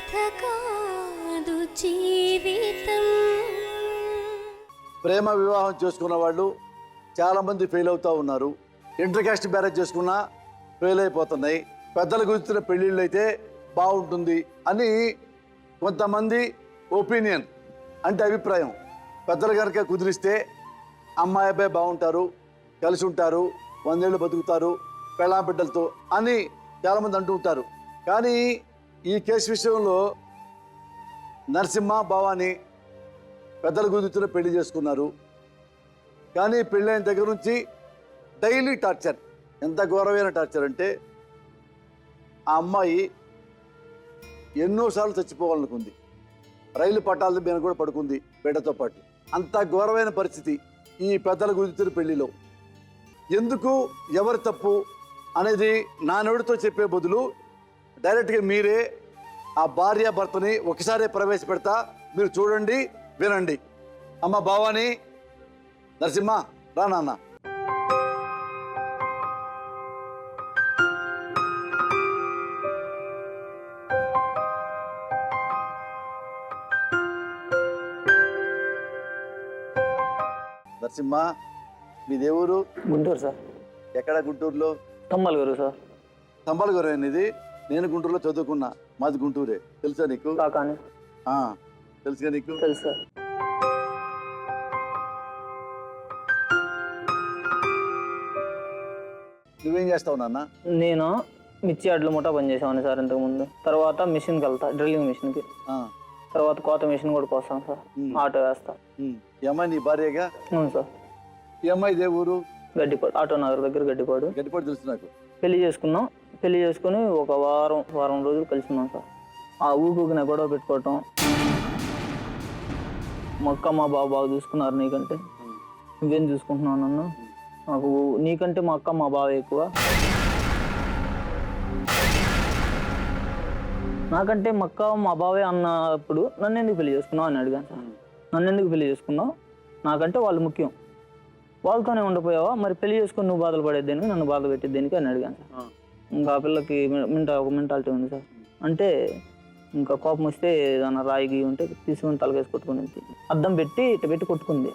కథ కాదు జీవితం. ప్రేమ వివాహం చేసుకున్న వాళ్ళు చాలామంది ఫెయిల్ అవుతూ ఉన్నారు. ఇంటర్ కాస్ట్ మ్యారేజ్ చేసుకున్నా ఫెయిల్ అయిపోతున్నాయి. పెద్దలు గురించిన పెళ్ళిళ్ళు అయితే బాగుంటుంది అని కొంతమంది ఒపీనియన్, అంటే అభిప్రాయం. పెద్దలు కనుక కుదిరిస్తే అమ్మాయి అబ్బాయి బాగుంటారు, కలిసి ఉంటారు, 100 ఏళ్ళు బతుకుతారు పెళ్ళాం బిడ్డలతో అని చాలామంది అంటూ ఉంటారు. కానీ ఈ కేసు విషయంలో నరసింహ భవాని పెద్దల గురించిన పెళ్లి చేసుకున్నారు. కానీ పెళ్ళైన దగ్గర నుంచి డైలీ టార్చర్. ఎంత ఘోరమైన టార్చర్ అంటే ఆ అమ్మాయి ఎన్నోసార్లు చచ్చిపోవాలనుకుంది. రైలు పట్టాల మీద కూడా పడుకుంది బిడ్డతో పాటు. అంత ఘోరమైన పరిస్థితి ఈ పెద్దల గురించిన పెళ్లిలో. ఎందుకు, ఎవరి తప్పు అనేది నా నోటితో చెప్పే బదులు డైరెక్ట్గా మీరే ఆ భార్యాభర్తని ఒకసారి ప్రవేశపెడతా, మీరు చూడండి, వినండి. అమ్మ భవాని, నరసింహ రా నాన్న. నరసింహ, మీది ఎవరు? గుంటూరు సార్. ఎక్కడ గుంటూరులో? తమ్మలగూరు సార్. తమ్మలగూరు అనేది. నేను గుంటూరులో చదువుకున్నా, మాది గుంటూరే. తెలుసా నీకు? కాకాని. తెలుసుగా నీకు? తెలుసు సార్. నువ్వేం చేస్తావు నాన్న? నేను మిర్చి అడ్లు ముఠా పని చేసామని సార్ ఇంతకు ముందు. తర్వాత మిషన్కి వెళ్తా, డ్రిల్లింగ్ మిషన్కి. తర్వాత కోత మిషన్ కూడా కోస్తాను సార్. ఆటో వేస్తా. ఈ అమ్మాయి నీ భార్యగా? అవును సార్. ఈ అమ్మాయి ఇదే ఊరు? గడ్డిపాడు, ఆటో నగర్ దగ్గర గడ్డిపాడు. గడ్డిపాడు తెలుసు నాకు. పెళ్లి చేసుకున్నాం. పెళ్లి చేసుకుని ఒక వారం రోజులు కలిసి ఉన్నాం సార్. ఆ ఊరికి గొడవ పెట్టుకోవటం. మా అక్క మా బాగా చూసుకున్నారు నీకంటే. నువ్వేం చూసుకుంటున్నావు నన్ను? నాకు నీకంటే మా అక్క మా బావ ఎక్కువ. నాకంటే మా అక్క మా బావే అన్నప్పుడు నన్ను ఎందుకు పెళ్లి చేసుకున్నావు అని అడిగాను సార్. నన్ను ఎందుకు పెళ్లి చేసుకున్నావు? నాకంటే వాళ్ళు ముఖ్యం. వాళ్ళతోనే ఉండిపోయావా? మరి పెళ్లి చేసుకుని నువ్వు బాధలు పడేదేనికి, నన్ను బాధ పెట్టేదేనికి అని అడిగాను సార్. ఇంకా ఆ పిల్లకి ఒక మెంటాలిటీ ఉంది సార్. అంటే ఇంకా కోపం వస్తే ఏదైనా రాయిగి ఉంటే తీసుకుని తలకేసి కొట్టుకుని అద్దం పెట్టి ఇట్ట పెట్టి కొట్టుకుంది.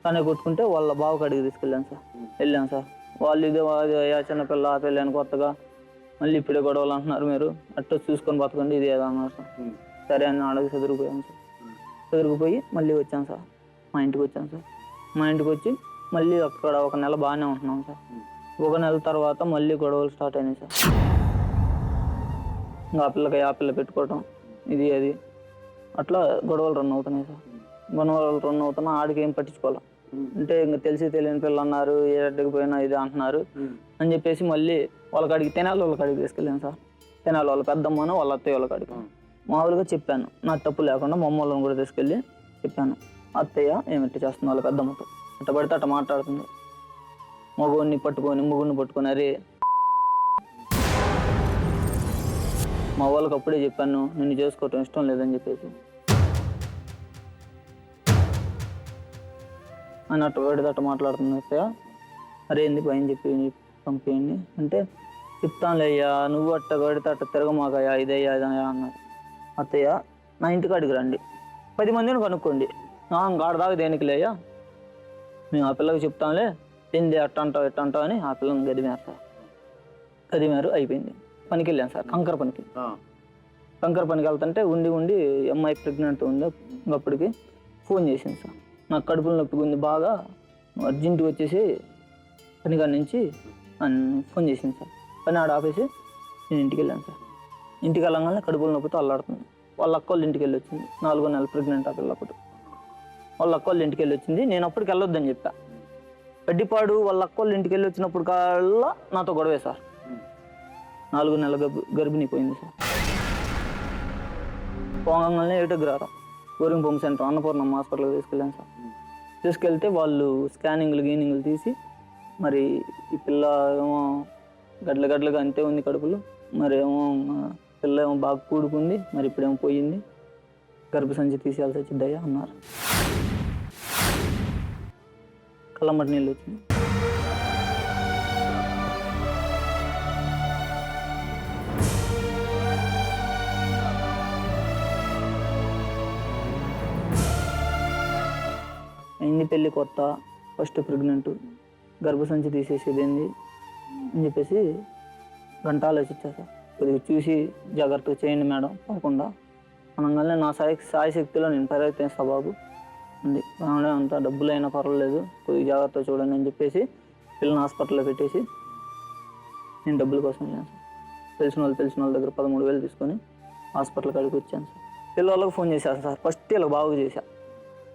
తనే కొట్టుకుంటే వాళ్ళ బావ కాడికి తీసుకెళ్ళాను సార్. వెళ్ళాను సార్. వాళ్ళు ఇదే చిన్నపిల్ల ఆ పిల్ల అని కొత్తగా మళ్ళీ ఇప్పుడే గొడవలు అంటున్నారు, మీరు అట్ట చూసుకొని బతకండి ఇది ఏదో అన్నారు సార్. సరే అని అడిగి చదువుకుపోయాను సార్. చదువుకుపోయి మళ్ళీ వచ్చాను సార్. మా ఇంటికి వచ్చాను సార్. మా ఇంటికి వచ్చి మళ్ళీ అక్కడ ఒక నెల బాగానే ఉంటున్నాం సార్. ఒక నెల తర్వాత మళ్ళీ గొడవలు స్టార్ట్ అయినాయి సార్. ఇంకా ఆ పిల్ల పెట్టుకోవటం ఇది అది అట్లా గొడవలు రన్ అవుతున్నాయి సార్. గొడవలు రన్ అవుతున్నా ఆడికి ఏం పట్టించుకోవాలి. అంటే ఇంకా తెలియని పిల్లలు అన్నారు, ఏ అడ్డకి పోయినా ఇది అంటున్నారు అని చెప్పేసి మళ్ళీ వాళ్ళ కాడికి తెనాలి వాళ్ళ కాడికి తీసుకెళ్ళాను సార్. తెనాలి వాళ్ళ పెద్దమ్మను వాళ్ళ అత్తయ్య వాళ్ళ కాడికి మామూలుగా చెప్పాను. నా తప్పు లేకుండా మా అమ్మ వాళ్ళని కూడా తీసుకెళ్ళి చెప్పాను. అత్తయ్య ఏమిటి చేస్తుంది వాళ్ళ పెద్దమ్మతో, అట్ట పడితే అట్ట మాట్లాడుతుంది. మగుడిని పట్టుకొని అరే మా వాళ్ళకి అప్పుడే చెప్పాను నిన్ను చేసుకోవటం ఇష్టం లేదని చెప్పేసి అని అట్ట పడితే అట్ట మాట్లాడుతుంది. అత్తయ్య అరే ఎందుకు పైన చెప్పి పంపేయండి అంటే చెప్తానులే అయ్యా, నువ్వు అట్ట పడితే అట్ట తిరగమాకయ్యా ఇదయ్యా ఇదయ్యా అన్నారు. అత్తయ్య నా ఇంటికాడికి రండి, 10 మందిని కనుక్కోండి, గాడదాకా దేనికిలే అయ్యా, మేము ఆ పిల్లకి చెప్తాంలే, ఏంది అట్ట అంటావు ఎట్ట అంటావు అని ఆ పిల్లని గదిమారు సార్. గదిమారు అయిపోయింది. పనికి వెళ్ళాను సార్, కంకర పనికి. కంకర పనికి వెళ్తుంటే ఉండి అమ్మాయి ప్రెగ్నెంట్ ఉంది. అప్పటికి ఫోన్ చేసింది సార్. నాకు కడుపులో నొప్పిగా ఉంది బాగా, అర్జెంటుగా వచ్చేసి పనికాడి నుంచి ఫోన్ చేసింది సార్. పని ఆడ ఆపేసి నేను ఇంటికి వెళ్ళాను సార్. ఇంటికి వెళ్ళగానే కడుపులో నొప్పితో అల్లాడుతుంది. వాళ్ళ అక్క వాళ్ళ ఇంటికి వెళ్ళి వచ్చింది. 4వ నెల ప్రెగ్నెంట్ ఆ పిల్ల అప్పుడు. వాళ్ళ అక్క వాళ్ళ ఇంటికి వెళ్ళి వచ్చింది. నేను అప్పటికి వెళ్ళొద్దని చెప్పా. గడ్డిపాడు వాళ్ళ అక్క వాళ్ళ ఇంటికి వెళ్ళి వచ్చినప్పుడు కల్లా నాతో గొడవే సార్. 4 నెలల గర్భిణీ పోయింది సార్. పోగానే ఏటగ్రారా గోరింగ్ పంప్ సెంటర్ అన్నపూర్ణమ్మ హాస్పిటల్కి తీసుకెళ్ళాను సార్. తీసుకెళ్తే వాళ్ళు గీనింగ్లు తీసి మరి ఈ పిల్ల ఏమో గడ్డలుగా అంతే ఉంది కడుపులో, మరి ఏమో పిల్ల ఏమో బాగా కూడుకుంది, మరి ఇప్పుడేమో పోయింది, గర్భసంచి తీసేయాల్సి వచ్చిందయ్యా అన్నారు. కళ్ళమ్మటి నీళ్ళు వచ్చింది. అయింది పెళ్ళి కొత్త, ఫస్ట్ ప్రెగ్నెంట్, గర్భసంచి తీసేసేది ఏంది అని చెప్పేసి గంట ఆలోచించా సార్. కొద్దిగా చూసి జాగ్రత్తగా చేయండి మేడం పోకుండా అనగానే నా సాయి శక్తిలో నేను ప్రయత్నిస్తా బాబు ఉంది. అంత డబ్బులైనా పర్వాలేదు కొద్దిగా జాగ్రత్తగా చూడండి అని చెప్పేసి పిల్లల్ని హాస్పిటల్లో పెట్టేసి నేను డబ్బుల కోసం వెళ్ళాను సార్. తెలిసిన వాళ్ళ దగ్గర 13,000 తీసుకొని హాస్పిటల్ కాడికి వచ్చాను సార్. పిల్లవాళ్ళకి ఫోన్ చేశాను సార్. ఫస్ట్ వీళ్ళకి బాగు చేశా.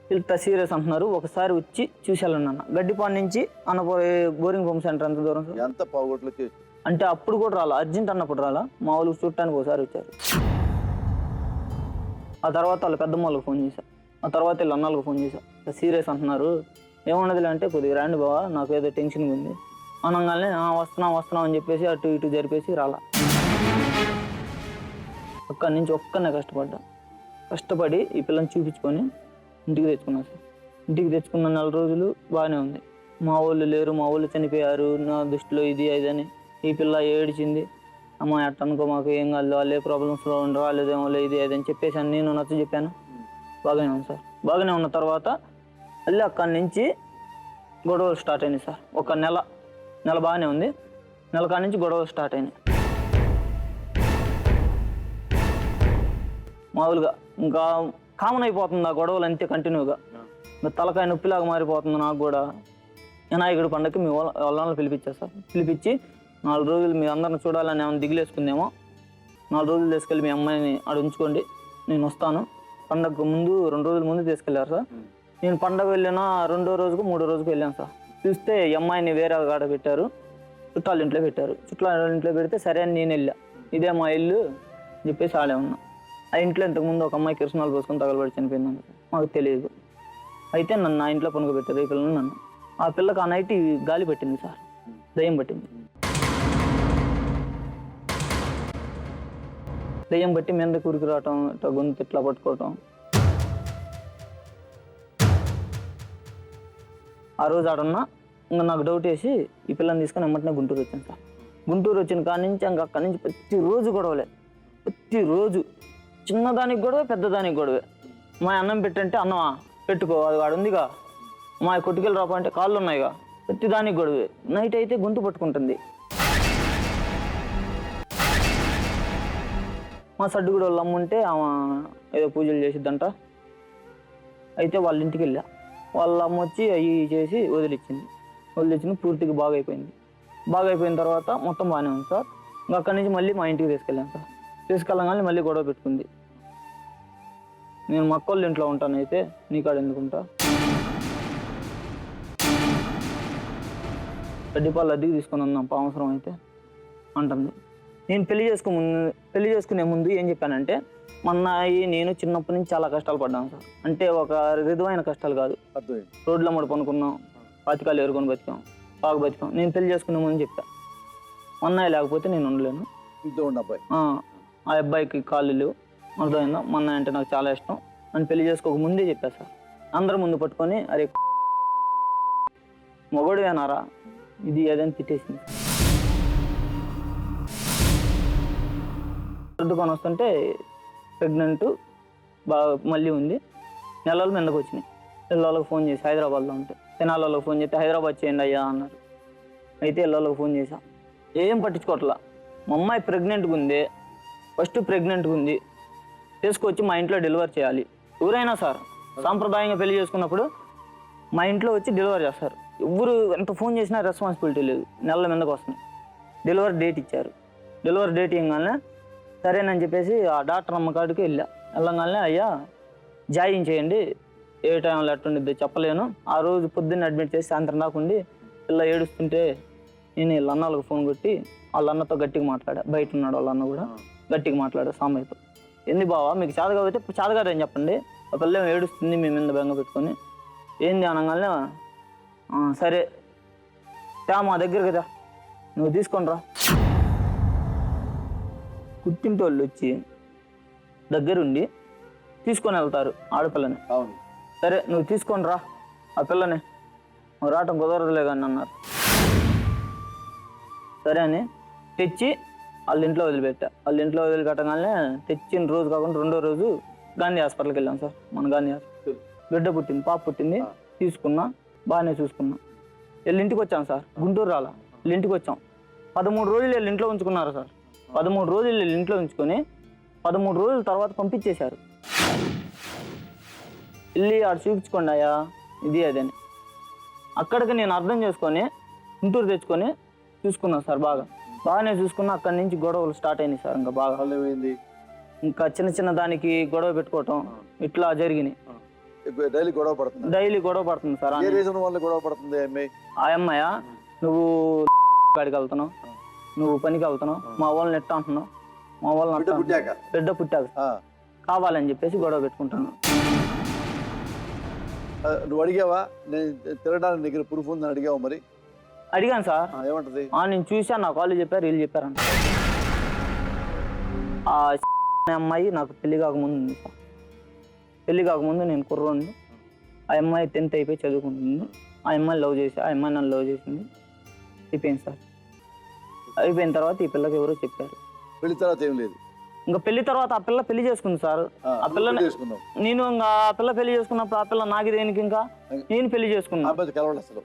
వీళ్ళు సీరియస్ అంటున్నారు, ఒకసారి వచ్చి చూసేయాలన్న గడ్డిపాడు నుంచి అన్నపోయి బోరింగ్ పంప్ సెంటర్ ఎంత దూరం సార్? ఎంత పావుగొట్లకి అంటే అప్పుడు కూడా రాలా, అర్జెంట్ అన్నప్పుడు రాలా, మా వాళ్ళకి చూడటానికి ఒకసారి వచ్చారు. ఆ తర్వాత వాళ్ళ పెద్దమ్మ వాళ్ళకి ఫోన్ చేశా. ఆ తర్వాత వీళ్ళు అన్నాళ్ళకి ఫోన్ చేశా. సీరియస్ అంటున్నారు, ఏమన్నది అంటే కొద్దిగా రండి బావా నాకు ఏదో టెన్షన్గా ఉంది అనగానే వస్తున్నాం అని చెప్పేసి అటు ఇటు జరిపేసి రాలా. అక్కడి నుంచి ఒక్కనే కష్టపడి ఈ పిల్లని చూపించుకొని ఇంటికి తెచ్చుకున్నాను సార్. ఇంటికి తెచ్చుకున్న 4 రోజులు బాగానే ఉంది. మా వాళ్ళు లేరు, మా వాళ్ళు చనిపోయారు, నా దృష్టిలో ఇది అని ఈ పిల్ల ఏడిచింది. అమ్మ అట్ట అనుకో మాకు ఏం కాదు, వాళ్ళు ఏ ప్రాబ్లమ్స్లో రాలేదేమో ఇది అని చెప్పేసి నేను నచ్చ చెప్పాను. బాగానే ఉంది సార్. బాగానే ఉన్న తర్వాత మళ్ళీ అక్కడి నుంచి గొడవలు స్టార్ట్ అయినాయి సార్. ఒక నెల బాగానే ఉంది, నెల కాడి నుంచి గొడవలు స్టార్ట్ అయినాయి. మామూలుగా ఇంకా కామన్ అయిపోతుంది ఆ గొడవలు అంతే కంటిన్యూగా. తలకాయ నొప్పిలాగా మారిపోతుంది నాకు కూడా. వినాయకుడి పండుగకి మీ వాళ్ళని పిలిపించారు సార్. పిలిపించి 4 రోజులు మీ అందరిని చూడాలని ఏమైనా దిగులేసుకుందేమో, 4 రోజులు తీసుకెళ్ళి మీ అమ్మాయిని ఆడ ఉంచుకోండి, నేను వస్తాను. పండగకు ముందు 2 రోజుల ముందు తీసుకెళ్ళారు సార్. నేను పండగ వెళ్ళిన 2వ రోజుకు 3వ రోజుకు వెళ్ళాను సార్. చూస్తే ఈ అమ్మాయిని వేరే కాడ పెట్టారు, చుట్టాల ఇంట్లో పెట్టారు. చుట్టాల ఇంట్లో పెడితే సరే అని నేను వెళ్ళా. ఇదే మా ఇల్లు అని చెప్పేసి ఆడే ఉన్నా. ఆ ఇంట్లో ఇంతకుముందు ఒక అమ్మాయి కిరసనాలు పోసుకొని తగలబడి చనిపోయింది, మాకు తెలియదు. అయితే నన్ను నా ఇంట్లో పనుకోబెట్టారు ఈ పిల్లలు నన్ను. ఆ పిల్లకి ఆ నైట్ గాలి పట్టింది సార్, దయ్యం పట్టింది. దయ్యం బట్టి మీద కూరికి రావటం, ఇట్లా గొంతు ఇట్లా పట్టుకోవటం. ఆ రోజు ఆడున్నా. ఇంకా నాకు డౌట్ వేసి ఈ పిల్లని తీసుకొని వెంటనే గుంటూరు వచ్చాను సార్. గుంటూరు వచ్చిన కాడి నుంచి ఇంకా అక్కడి నుంచి ప్రతిరోజు గొడవలే, ప్రతిరోజు చిన్నదానికి గొడవే, పెద్దదానికి గొడవే. మా అన్నం పెట్టంటే అన్నమా పెట్టుకో, అది వాడు ఉందిగా, మా కొట్టుకెళ్ళి రాప అంటే కాళ్ళు ఉన్నాయిగా, ప్రతిదానికి గొడవే. నైట్ అయితే గొంతు పట్టుకుంటుంది. మా సడ్డుగూడ వాళ్ళ అమ్మ ఉంటే ఆమె ఏదో పూజలు చేసిద్దంట. అయితే వాళ్ళ ఇంటికి వెళ్ళా. వాళ్ళ అమ్మ వచ్చి అవి చేసి వదిలిచ్చింది. పూర్తిగా బాగా అయిపోయిన తర్వాత మొత్తం బాగానే ఉంది సార్. ఇంకా అక్కడి నుంచి మళ్ళీ మా ఇంటికి తీసుకెళ్ళాను సార్. తీసుకెళ్ళగానే మళ్ళీ గొడవ పెట్టుకుంది. నేను మా అక్కోళ్ళ ఇంట్లో ఉంటాను, అయితే నీకాడ ఎందుకుంటా, గడ్డిపాలు అద్దెకి తీసుకొని ఉన్నాం అవసరం అయితే అంటుంది. నేను పెళ్లి చేసుకునే ముందు ఏం చెప్పానంటే, మా అన్నయ్య నేను చిన్నప్పటి నుంచి చాలా కష్టాలు పడ్డాను సార్. అంటే ఒక రిధమైన కష్టాలు కాదు, రోడ్ల అమ్మడి పనుకున్నాం, పాతికాలు ఏరుకొని బతికాం, బాగా బతికాం. నేను పెళ్లి చేసుకునే ముందు చెప్పా, మా అన్నయ్య లేకపోతే నేను ఉండలేను. ఆ అబ్బాయికి కాళ్ళు లేవు, అర్థమైందా, మా అన్నయ్య అంటే నాకు చాలా ఇష్టం అని పెళ్లి చేసుకోక ముందే చెప్పా సార్. అందరి ముందు పట్టుకొని అరే మొగడువేనారా ఇది ఏదని తిట్టేసింది. సర్దుకొని వస్తుంటే ప్రెగ్నెంట్ బాగా మళ్ళీ ఉంది. నెలలు మీదకి వచ్చినాయి. పిల్లలకు ఫోన్ చేసి హైదరాబాద్లో ఉంటే తెనాలి వాళ్ళకి ఫోన్ చేస్తే హైదరాబాద్ చేయండి అయ్యా అన్నారు. అయితే పిల్లలకు ఫోన్ చేసా, ఏం పట్టించుకోవట్లా. మా అమ్మాయి ఫస్ట్ ప్రెగ్నెంట్గా ఉంది, తీసుకొచ్చి మా ఇంట్లో డెలివరీ చేయాలి. ఎవరైనా సార్ సాంప్రదాయంగా పెళ్లి చేసుకున్నప్పుడు మా ఇంట్లో వచ్చి డెలివరీ చేస్తారు. ఎవరు ఎంత ఫోన్ చేసినా రెస్పాన్సిబిలిటీ లేదు. నెలల మీదకి వస్తున్నాయి. డెలివరీ డేట్ ఇచ్చారు. డెలివరీ డేట్ ఇవ్వగానే సరేనని చెప్పేసి ఆ డాక్టర్ అమ్మకాడికి వెళ్ళగానే అయ్యా జాయిన్ చేయండి, ఏ టైంలో ఎట్టుండిద్దో చెప్పలేను. ఆ రోజు పొద్దున్న అడ్మిట్ చేసి సాయంత్రం దాకుండి పిల్ల ఏడుస్తుంటే నేను వీళ్ళ అన్న వాళ్ళకి ఫోన్ కొట్టి వాళ్ళ అన్నతో గట్టిగా మాట్లాడా. బయట ఉన్నాడు వాళ్ళ అన్న కూడా, గట్టిగా మాట్లాడా సామయ్యతో. ఏంది బావా మీకు చాదకపోతే చాదగారని చెప్పండి, ఆ పిల్ల ఏడుస్తుంది మీ మీద బెంగ పెట్టుకొని. ఏంది అనగానే సరే మా దగ్గర కదా నువ్వు తీసుకొని రా. పుట్టింటి వాళ్ళు వచ్చి దగ్గరుండి తీసుకొని వెళ్తారు ఆడపిల్లని. సరే నువ్వు తీసుకొని రా ఆ పిల్లని, నువ్వు రావటం కుదరదులే కానీ అన్నారు. సరే అని తెచ్చి వాళ్ళ ఇంట్లో వదిలిపెట్టా. వాళ్ళ ఇంట్లో వదిలిపెట్టగానే తెచ్చిన రోజు కాకుండా 2వ రోజు గాంధీ హాస్పిటల్కి వెళ్ళాం సార్. మన గాంధీ హాస్పిటల్ బిడ్డ పుట్టింది, పాప పుట్టింది. తీసుకున్నా, బాగానే చూసుకున్నా. వీళ్ళ ఇంటికి వచ్చాను సార్, గుంటూరు రాలా, వీళ్ళ ఇంటికి వచ్చాం. 13 రోజులు వీళ్ళు ఇంట్లో ఉంచుకున్నారు సార్. 13 రోజులు వీళ్ళు ఇంట్లో ఉంచుకొని 13 రోజుల తర్వాత పంపించేశారు. వెళ్ళి ఆడు చూపించుకోండి అయ్యా ఇది అదని. అక్కడికి నేను అర్థం చేసుకొని గుంటూరు తెచ్చుకొని చూసుకున్నాను సార్. బాగానే చూసుకున్నా. అక్కడి నుంచి గొడవలు స్టార్ట్ అయినాయి సార్. ఇంకా బాగా ఏమైంది? ఇంకా చిన్న దానికి గొడవ పెట్టుకోవటం ఇట్లా జరిగినాయి. డైలీ గొడవ పడుతుంది? డైలీ గొడవ పడుతుంది సార్. ఏ రీజన్ వల్ల గొడవ పడుతుంది? ఆ అమ్మాయ నువ్వు కాడికి వెళ్తున్నావు, నువ్వు పనికి వెళ్తున్నావు, మా వాళ్ళని ఎట్ట అంటున్నావు, మా వాళ్ళని బిడ్డ పుట్టాక కావాలని చెప్పేసి గొడవ పెట్టుకుంటాను. నువ్వు అడిగావా? నేను తిరగడానికి దగ్గర ప్రూఫ్ ఉందని అడిగావు? మరి అడిగాను సార్. ఏమంటది? నేను చూశాను, నా కాలేజ్ చెప్పారు, వీళ్ళు చెప్పారంట. ఆ అమ్మాయి నాకు పెళ్లి కాకముందు ఉంది సార్. పెళ్లి కాకముందు నేను కుర్రోడిని. ఆ అమ్మాయి 10th అయిపోయి చదువుకుంటుంది. ఆ అమ్మాయిని లవ్ చేసి, ఆ అమ్మాయి నన్ను లవ్ చేసింది. అయిపోయింది సార్. అయిపోయిన తర్వాత ఈ పిల్లకి ఎవరో చెప్పారు. పెళ్లి తర్వాత ఏం లేదు? ఇంకా పెళ్లి తర్వాత ఆ పిల్ల పెళ్లి చేసుకుంది సార్. ఆ పిల్లని నేను ఇంకా ఆ పిల్ల పెళ్లి చేసుకున్నప్పుడు ఆ పిల్ల నాకు దేనికి, ఇంకా నేను పెళ్లి చేసుకున్నా.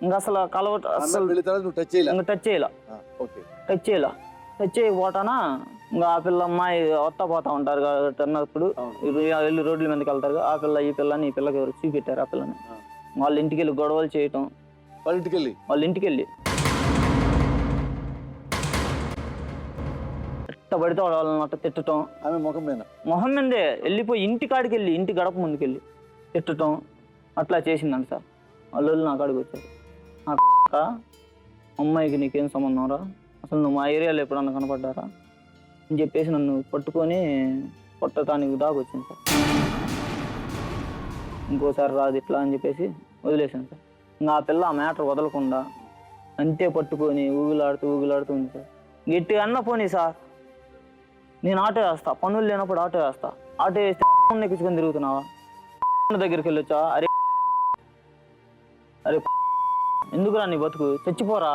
ఇంకా అసలు టచ్ చేయలా. టచ్ చేయకపోతానా ఇంకా ఆ పిల్ల అమ్మాయి వస్తా పోతా ఉంటారు అన్నప్పుడు వెళ్ళి రోడ్ల మీదకి వెళ్తారు. ఆ పిల్ల ఈ పిల్లని ఈ పిల్లకి ఎవరు చూపెట్టారు. ఆ పిల్లని వాళ్ళ ఇంటికి వెళ్ళి గొడవలు చేయటం. వాళ్ళ ఇంటికి వెళ్ళి పడితే వాళ్ళని అట్ట తిట్టడం. ఆమె మొహం మీదే వెళ్ళిపోయి ఇంటి కాడికి వెళ్ళి ఇంటి గడప ముందుకెళ్ళి తిట్టడం అట్లా చేసిందండి సార్. వాళ్ళు నా కాడికి వచ్చారు. నా అమ్మాయికి నీకేం సంబంధం రా, అసలు నువ్వు మా ఏరియాలో ఎప్పుడన్నా కనపడ్డారా అని చెప్పేసి నన్ను పట్టుకొని కొట్టడానికి దాకా వచ్చింది సార్. ఇంకోసారి రాదు ఇట్లా అని చెప్పేసి వదిలేసాను సార్. ఇంకా ఆ పిల్ల ఆ మ్యాటర్ వదలకుండా అంతే పట్టుకొని ఊగులాడుతూ ఉంది సార్. గట్టిగా అన్న పోనీ సార్, నేను ఆటో వేస్తా, పనులు లేనప్పుడు ఆటో వేస్తా. ఆటో వేస్తే ఎక్కించుకొని తిరుగుతున్నావా? దగ్గరికి వెళ్ళొచ్చా? అరే ఎందుకురా నీ బతుకు, చచ్చిపోరా.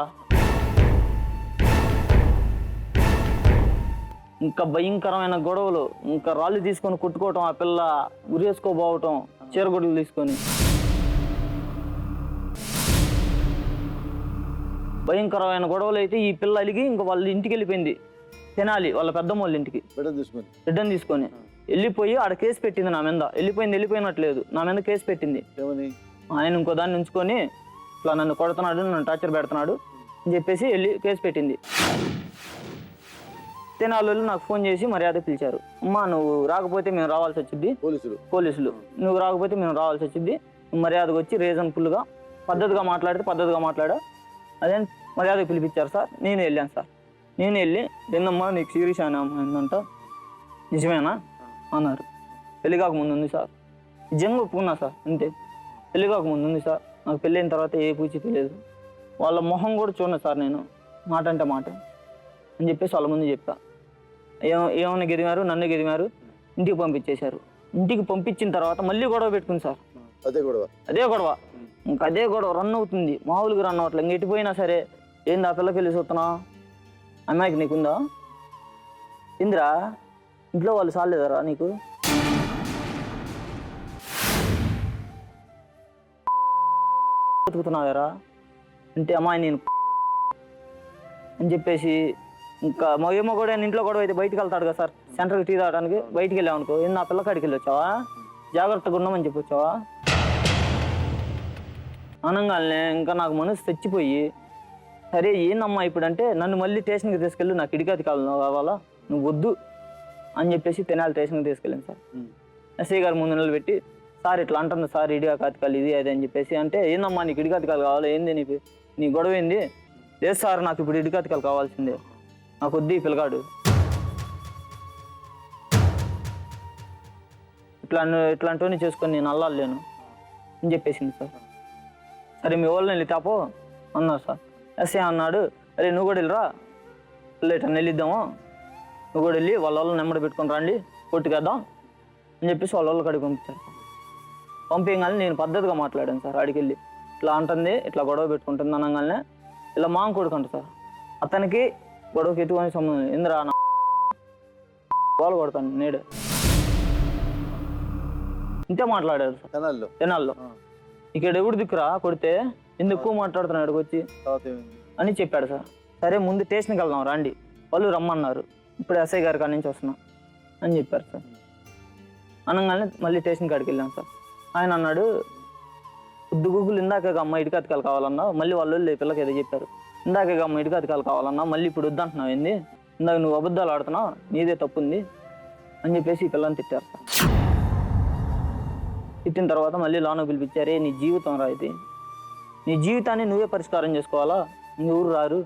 ఇంకా భయంకరమైన గొడవలు, ఇంకా రాళ్ళు తీసుకొని కొట్టుకోవటం, ఆ పిల్ల ఉరేసుకోబోవటం చీరగొడ్లు తీసుకొని. భయంకరమైన గొడవలు అయితే ఈ పిల్ల అలిగి ఇంకా వాళ్ళ ఇంటికి వెళ్ళిపోయింది. తినాలి వాళ్ళ పెద్దమ్మ వాళ్ళ ఇంటికి బిడ్డను తీసుకొని వెళ్ళిపోయి ఆడ కేసు పెట్టింది నా మీద. వెళ్ళిపోయినట్లేదు, నా మీద కేసు పెట్టింది. ఆయన ఇంకో దాన్ని ఉంచుకొని ఇట్లా నన్ను కొడుతున్నాడు, నన్ను టార్చర్ పెడుతున్నాడు అని చెప్పేసి వెళ్ళి కేసు పెట్టింది. తెనాలి వాళ్ళు నాకు ఫోన్ చేసి మర్యాద పిలిచారు. అమ్మా నువ్వు రాకపోతే మేము రావాల్సి వచ్చింది, పోలీసులు నువ్వు రాకపోతే మేము రావాల్సి వచ్చింది, మర్యాదకు వచ్చి రీజన్ఫుల్గా పద్ధతిగా మాట్లాడా అదే మర్యాద పిలిపించారు సార్. నేను వెళ్ళాను సార్. నేను వెళ్ళి ఏందమ్మా నీకు సీరియస్ అయినా ఏందంట, నిజమేనా అన్నారు. పెళ్లి కాకముందు ఉంది సార్. నిజంగా ఒప్పుకున్నా సార్. అంతే, పెళ్లి కాకముందు ఉంది సార్. నాకు పెళ్ళైన తర్వాత ఏ పూచి తెలియదు. వాళ్ళ మొహం కూడా చూడను సార్ నేను, మాట అంటే మాట అని చెప్పేసి వాళ్ళ ముందు చెప్పా. ఏమన్నా గెదిమారు, నన్ను గెదిమారు, ఇంటికి పంపించేశారు. ఇంటికి పంపించిన తర్వాత మళ్ళీ గొడవ పెట్టుకుంది సార్. అదే గొడవ ఇంకా అదే గొడవ రన్ అవుతుంది. మామూలుగా రన్ అవ్వట్లేదు. ఇంక ఎట్టిపోయినా సరే ఏంది ఆ పిల్లకి వెళ్ళి చూస్తున్నా, అమ్మాయికి నీకుందా, ఇందిరా ఇంట్లో వాళ్ళు సాలేదరా నీకు, బతుకుతున్నావేరా అంటే అమ్మాయి నేను అని చెప్పేసి. ఇంకా ఏమో కూడా ఇంట్లో గొడవ అయితే బయటికి వెళ్తాడు కదా సార్, సెంటర్కి టీ తాగడానికి బయటికి వెళ్ళామనుకో, ఏంది ఆ పిల్లకాడికి వెళ్ళి వచ్చావా, జాగ్రత్తగా ఉన్నామని చెప్పి వచ్చావా అనగానే ఇంకా నాకు మనసు తెచ్చిపోయి, సరే ఏందమ్మా ఇప్పుడు అంటే నన్ను మళ్ళీ స్టేషన్కి తీసుకెళ్ళి నాకు ఇడికాతి కావాలా, నువ్వు వద్దు అని చెప్పేసి తెనాలి స్టేషన్కి తీసుకెళ్ళాను సార్. ఎస్ఐ గారు ముందు నిలబెట్టి సార్ ఇట్లా అంటుంది సార్, ఇడిగా కాతికాలు ఇది అది అని చెప్పేసి అంటే, ఏందమ్మా నీకు ఇడికాతికాలు కావాలా, ఏంది నీ గొడవ ఏంది? లేదు సార్ నాకు ఇప్పుడు ఇడికాతికాలు కావాల్సిందే, నాకు వద్దు ఈ పిల్లగాడు, ఇట్లాంటివన్నీ చేసుకొని నేను అల్లాలేను అని చెప్పేసింది సార్. సరే మీ వాళ్ళని వెళ్ళి తాపో అన్నారు సార్. ఎస్ఐ అన్నాడు, అరే నువ్వు కూడా వెళ్ళరా, ఇట్లా వెళ్ళిద్దాము, నువ్వు కూడా వెళ్ళి వాళ్ళ నెంబర్ పెట్టుకొని రండి కొట్టుకేద్దాం అని చెప్పేసి వాళ్ళ కాడికి పంపించారు. పంపించగానే నేను పద్ధతిగా మాట్లాడాను సార్. ఆడికి వెళ్ళి ఇట్లా అంటుంది, ఇట్లా గొడవ పెట్టుకుంటుంది అనగానే ఇలా మాంగ్ కొడుకుంటా సార్. అతనికి గొడవకి ఎటువంటి సంబంధం ఇంద్రా వాళ్ళు కొడతాను నేడు ఇంతే మాట్లాడారు సార్ తెనాల్లో. ఇక్కడ ఎవడు దిక్కురా కొడితే ఎందుకు ఎక్కువ మాట్లాడుతున్నాడు వచ్చి అని చెప్పాడు సార్. సరే ముందు స్టేషన్కి వెళ్దాం రండి, వాళ్ళు రమ్మన్నారు, ఇప్పుడు ఎస్ఐ గారి కాడి నుంచి వస్తున్నాం అని చెప్పారు సార్. అనగానే మళ్ళీ స్టేషన్ కాడికి వెళ్ళాం సార్. ఆయన అన్నాడు గుగ్గులు ఇందాక అమ్మ ఇటుక అతకాలు కావాలన్నా, మళ్ళీ వాళ్ళు పిల్లకి ఏదో చెప్పారు, ఇందాక అమ్మ ఇటుక అతకాలు కావాలన్నా మళ్ళీ ఇప్పుడు వద్దంటున్నావు ఏంది, ఇందాక నువ్వు అబద్ధాలు ఆడుతున్నావు, నీదే తప్పు ఉంది అని చెప్పేసి ఈ పిల్లని తిట్టారు సార్. తిట్టిన తర్వాత మళ్ళీ లోన పిలిపించారే నీ జీవితం రా ఇది, నీ జీవితాన్ని నువ్వే పరిష్కారం చేసుకోవాలా, ఎవరు రారు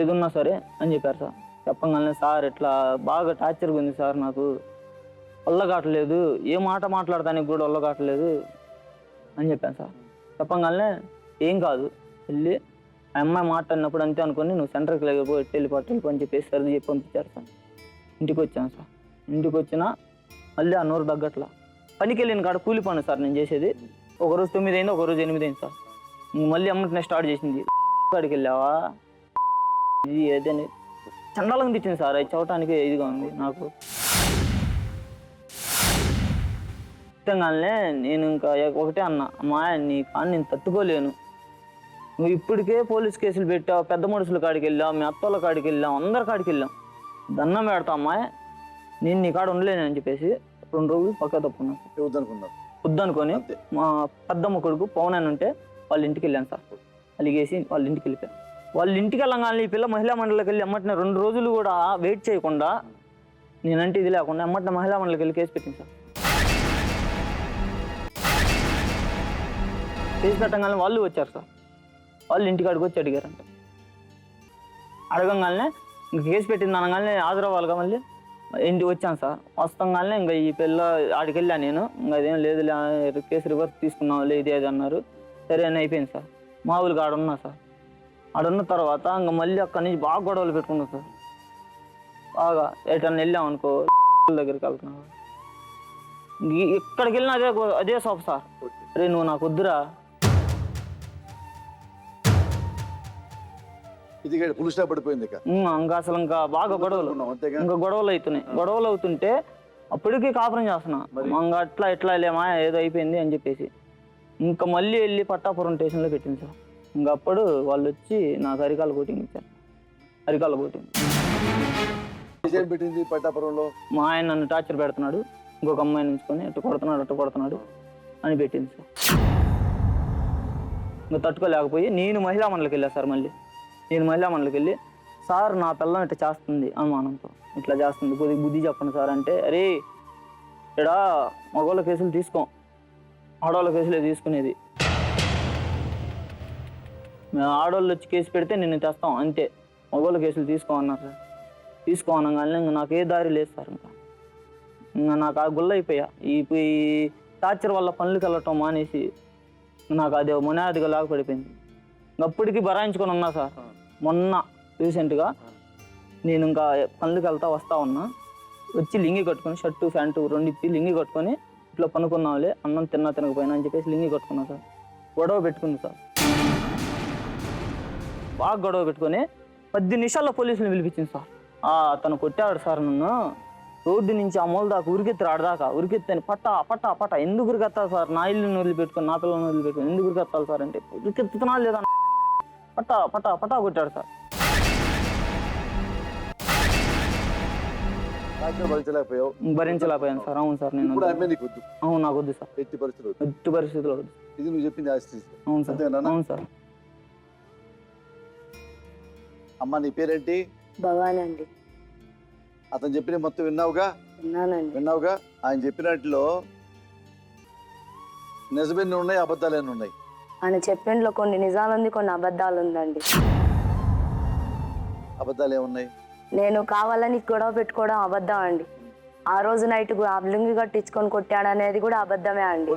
ఏదున్నా సరే అని చెప్పారు సార్. చెప్పగానే సార్ ఇట్లా బాగా టార్చర్గా ఉంది సార్, నాకు వల్ల కావట్లేదు, ఏ మాట మాట్లాడటానికి కూడా వల్ల కావట్లేదు అని చెప్పాను సార్. చెప్పగానే ఏం కాదు వెళ్ళి ఆ అమ్మాయి మాట్లాడినప్పుడు అంతే అనుకుని నువ్వు సెంటర్కి లేకపో వెళ్ళిపోయి అని చెప్పేసి సర్ది చెప్పి పంపించారు సార్. ఇంటికి వచ్చాను సార్. ఇంటికి వచ్చినా మళ్ళీ ఆ నోరు తగ్గట్లా. పనికి వెళ్ళిన కాడ కూలి పని సార్ నేను చేసేది. ఒకరోజు 9 అయింది, ఒకరోజు 8 అయింది సార్. మళ్ళీ అమ్మటినే స్టార్ట్ చేసింది, కాడికి వెళ్ళావా ఇది ఏదని చండాలంగా తిట్టింది సార్. అది చదవటానికి ఇదిగా ఉంది నాకు. ఇష్టంగానే నేను ఇంకా ఒకటే అన్నా, అమ్మా నీ కానీ నేను తట్టుకోలేను, నువ్వు ఇప్పటికే పోలీస్ కేసులు పెట్టావు, పెద్ద మనుషుల కాడికి వెళ్ళావు, మీ అత్తోళ్ళ కాడికి వెళ్ళాం, అందరి కాడికి వెళ్ళాం, దండం పెడతా అమ్మాయి నేను నీ కాడ ఉండలేను అని చెప్పేసి 2 రోజులు పక్క తప్పుకున్నాను. వద్దనుకొని మా పెద్దమ్మ కొడుకు పవన్ అని ఉంటే వాళ్ళ ఇంటికి వెళ్ళాను సార్. అలిగేసి వాళ్ళ ఇంటికి వెళ్ళిపోయాను. వాళ్ళ ఇంటికి వెళ్ళగానే ఈ పిల్ల మహిళా మండలికి వెళ్ళి అమ్మటిన 2 రోజులు కూడా వెయిట్ చేయకుండా నేనంటే ఇది లేకుండా అమ్మటిన మహిళా మండలికి వెళ్ళి కేసు పెట్టింది సార్. కేసు పెట్టగానే వాళ్ళు వచ్చారు సార్. వాళ్ళు ఇంటికాడికి వచ్చి అడిగారంట. అడగంగానే ఇంక కేసు పెట్టింది అనగానే హాజరవ్వాలిగా మళ్ళీ ఇంటికి వచ్చాను సార్. వస్తాగానే ఇంకా ఈ పిల్ల ఆడికి వెళ్ళాను నేను. ఇంకా అదేం లేదు కేసు రివర్స్ తీసుకున్నాం లేదు అది అన్నారు. సరే అని అయిపోయింది సార్. మామూలుగా ఆడున్నా సార్. ఆడున్న తర్వాత ఇంకా మళ్ళీ అక్కడి నుంచి బాగా గొడవలు పెట్టుకున్నాం సార్. బాగా ఎటన్నా వెళ్ళాం అనుకో దగ్గరికి వెళ్తున్నాం, ఎక్కడికి వెళ్ళినా అదే సోప్ సార్. రే నువ్వు నాకు వద్దురా, ఇంకా అసలు ఇంకా బాగా గొడవలు, ఇంకా గొడవలు అవుతున్నాయి. గొడవలు అవుతుంటే అప్పటికీ కాపురం చేస్తున్నా, ఇంకా అట్లా ఎట్లా లేమా ఏదో అయిపోయింది అని చెప్పేసి ఇంకా మళ్ళీ వెళ్ళి పట్టాపురం స్టేషన్లో పెట్టింది సార్. ఇంకా అప్పుడు వాళ్ళు వచ్చి నాకు అరికాల కోటింగ్ ఇచ్చారు. అరికాల కోటింగ్ పెట్టింది పట్టాపురంలో. మా ఆయన నన్ను టార్చర్ పెడుతున్నాడు, ఇంకొక అమ్మాయిని ఉంచుకొని అట్టు కొడుతున్నాడు అని పెట్టింది సార్. ఇంకా తట్టుకోలేకపోయి నేను మహిళా మండలికి వెళ్ళా సార్. మళ్ళీ నేను మహిళా మండలికి వెళ్ళి సార్ నా పిల్లం ఇట్లా చేస్తుంది అనుమానంతో, ఇట్లా చేస్తుంది కొద్దిగా బుద్ధి చెప్పండి సార్ అంటే, అరే ఇక్కడ మగవాళ్ళ కేసులు తీసుకోం, ఆడవాళ్ళ కేసులే తీసుకునేది, మేము ఆడవాళ్ళు వచ్చి కేసు పెడితే నేను తెస్తాం అంతే, మగవాళ్ళ కేసులు తీసుకో అన్నారు సార్. తీసుకో అనగానే ఇంకా నాకు ఏ దారి లేదు సార్. ఇంకా నాకు ఆ గుల్ల అయిపోయా. ఈ టార్చర్ వల్ల పనులకి వెళ్ళటం మానేసి నాకు అది మునాదిగా లాగా పడిపోయింది. అప్పటికి బరాయించుకొని ఉన్నా సార్. మొన్న రీసెంట్గా నేను ఇంకా పనులకి వస్తా ఉన్నా, వచ్చి లింగి కట్టుకొని షర్టు ప్యాంటు 2 ఇప్పి లింగి కట్టుకొని ఇట్లా పనుకున్నాంలే అన్నం తినకపోయినా అని చెప్పేసి లింగి కట్టుకున్నా సార్. గొడవ పెట్టుకుంది సార్, బాగా గొడవ పెట్టుకొని 10 నిమిషాల్లో పోలీసులు పిలిపించింది సార్. అతను కొట్టాడు సార్ నన్ను, రోడ్డు నుంచి ఆ మూల దాకా ఉరికెత్తి ఆడదాకా ఉరికెత్తాను, పట్టా ఎందుకు ఉరికెత్తాలి సార్, నా ఇల్లుని వదిలిపెట్టుకొని నా పిల్లల్ని వదిలిపెట్టుకొని ఎందుకు ఉరికెత్తాలి సార్ అంటే, ఉరికెత్తుతున్నా లేదా పట్టా కొట్టాడు సార్. భరించలేకపోయాను సార్. అవును సార్, నేను అవును నాకు వద్దు సార్, ఎట్టి పరిస్థితుల్లో వద్దు. ఇది నువ్వు చెప్పింది అవును సార్. అవును సార్. అమ్మ నీ పేరేంటి? భవాని అండి. అతను చెప్పిన మొత్తం విన్నావుగా? విన్నావుగా. ఆయన చెప్పినట్లో నిజమేన్ని ఉన్నాయి, అబద్ధాలు ఉన్నాయి. ఆయన చెప్పినలో కొన్ని నిజాలు ఉంది, కొన్ని అబద్ధాలు ఉందండి. అబద్ధాలు ఏమున్నాయి? నేను కావాలని గొడవ పెట్టుకోవడం అబద్ధం అండి. ఆ రోజు నైట్ లింగి కట్టించుకొని కొట్టాడు అనేది కూడా అబద్ధమే అండి.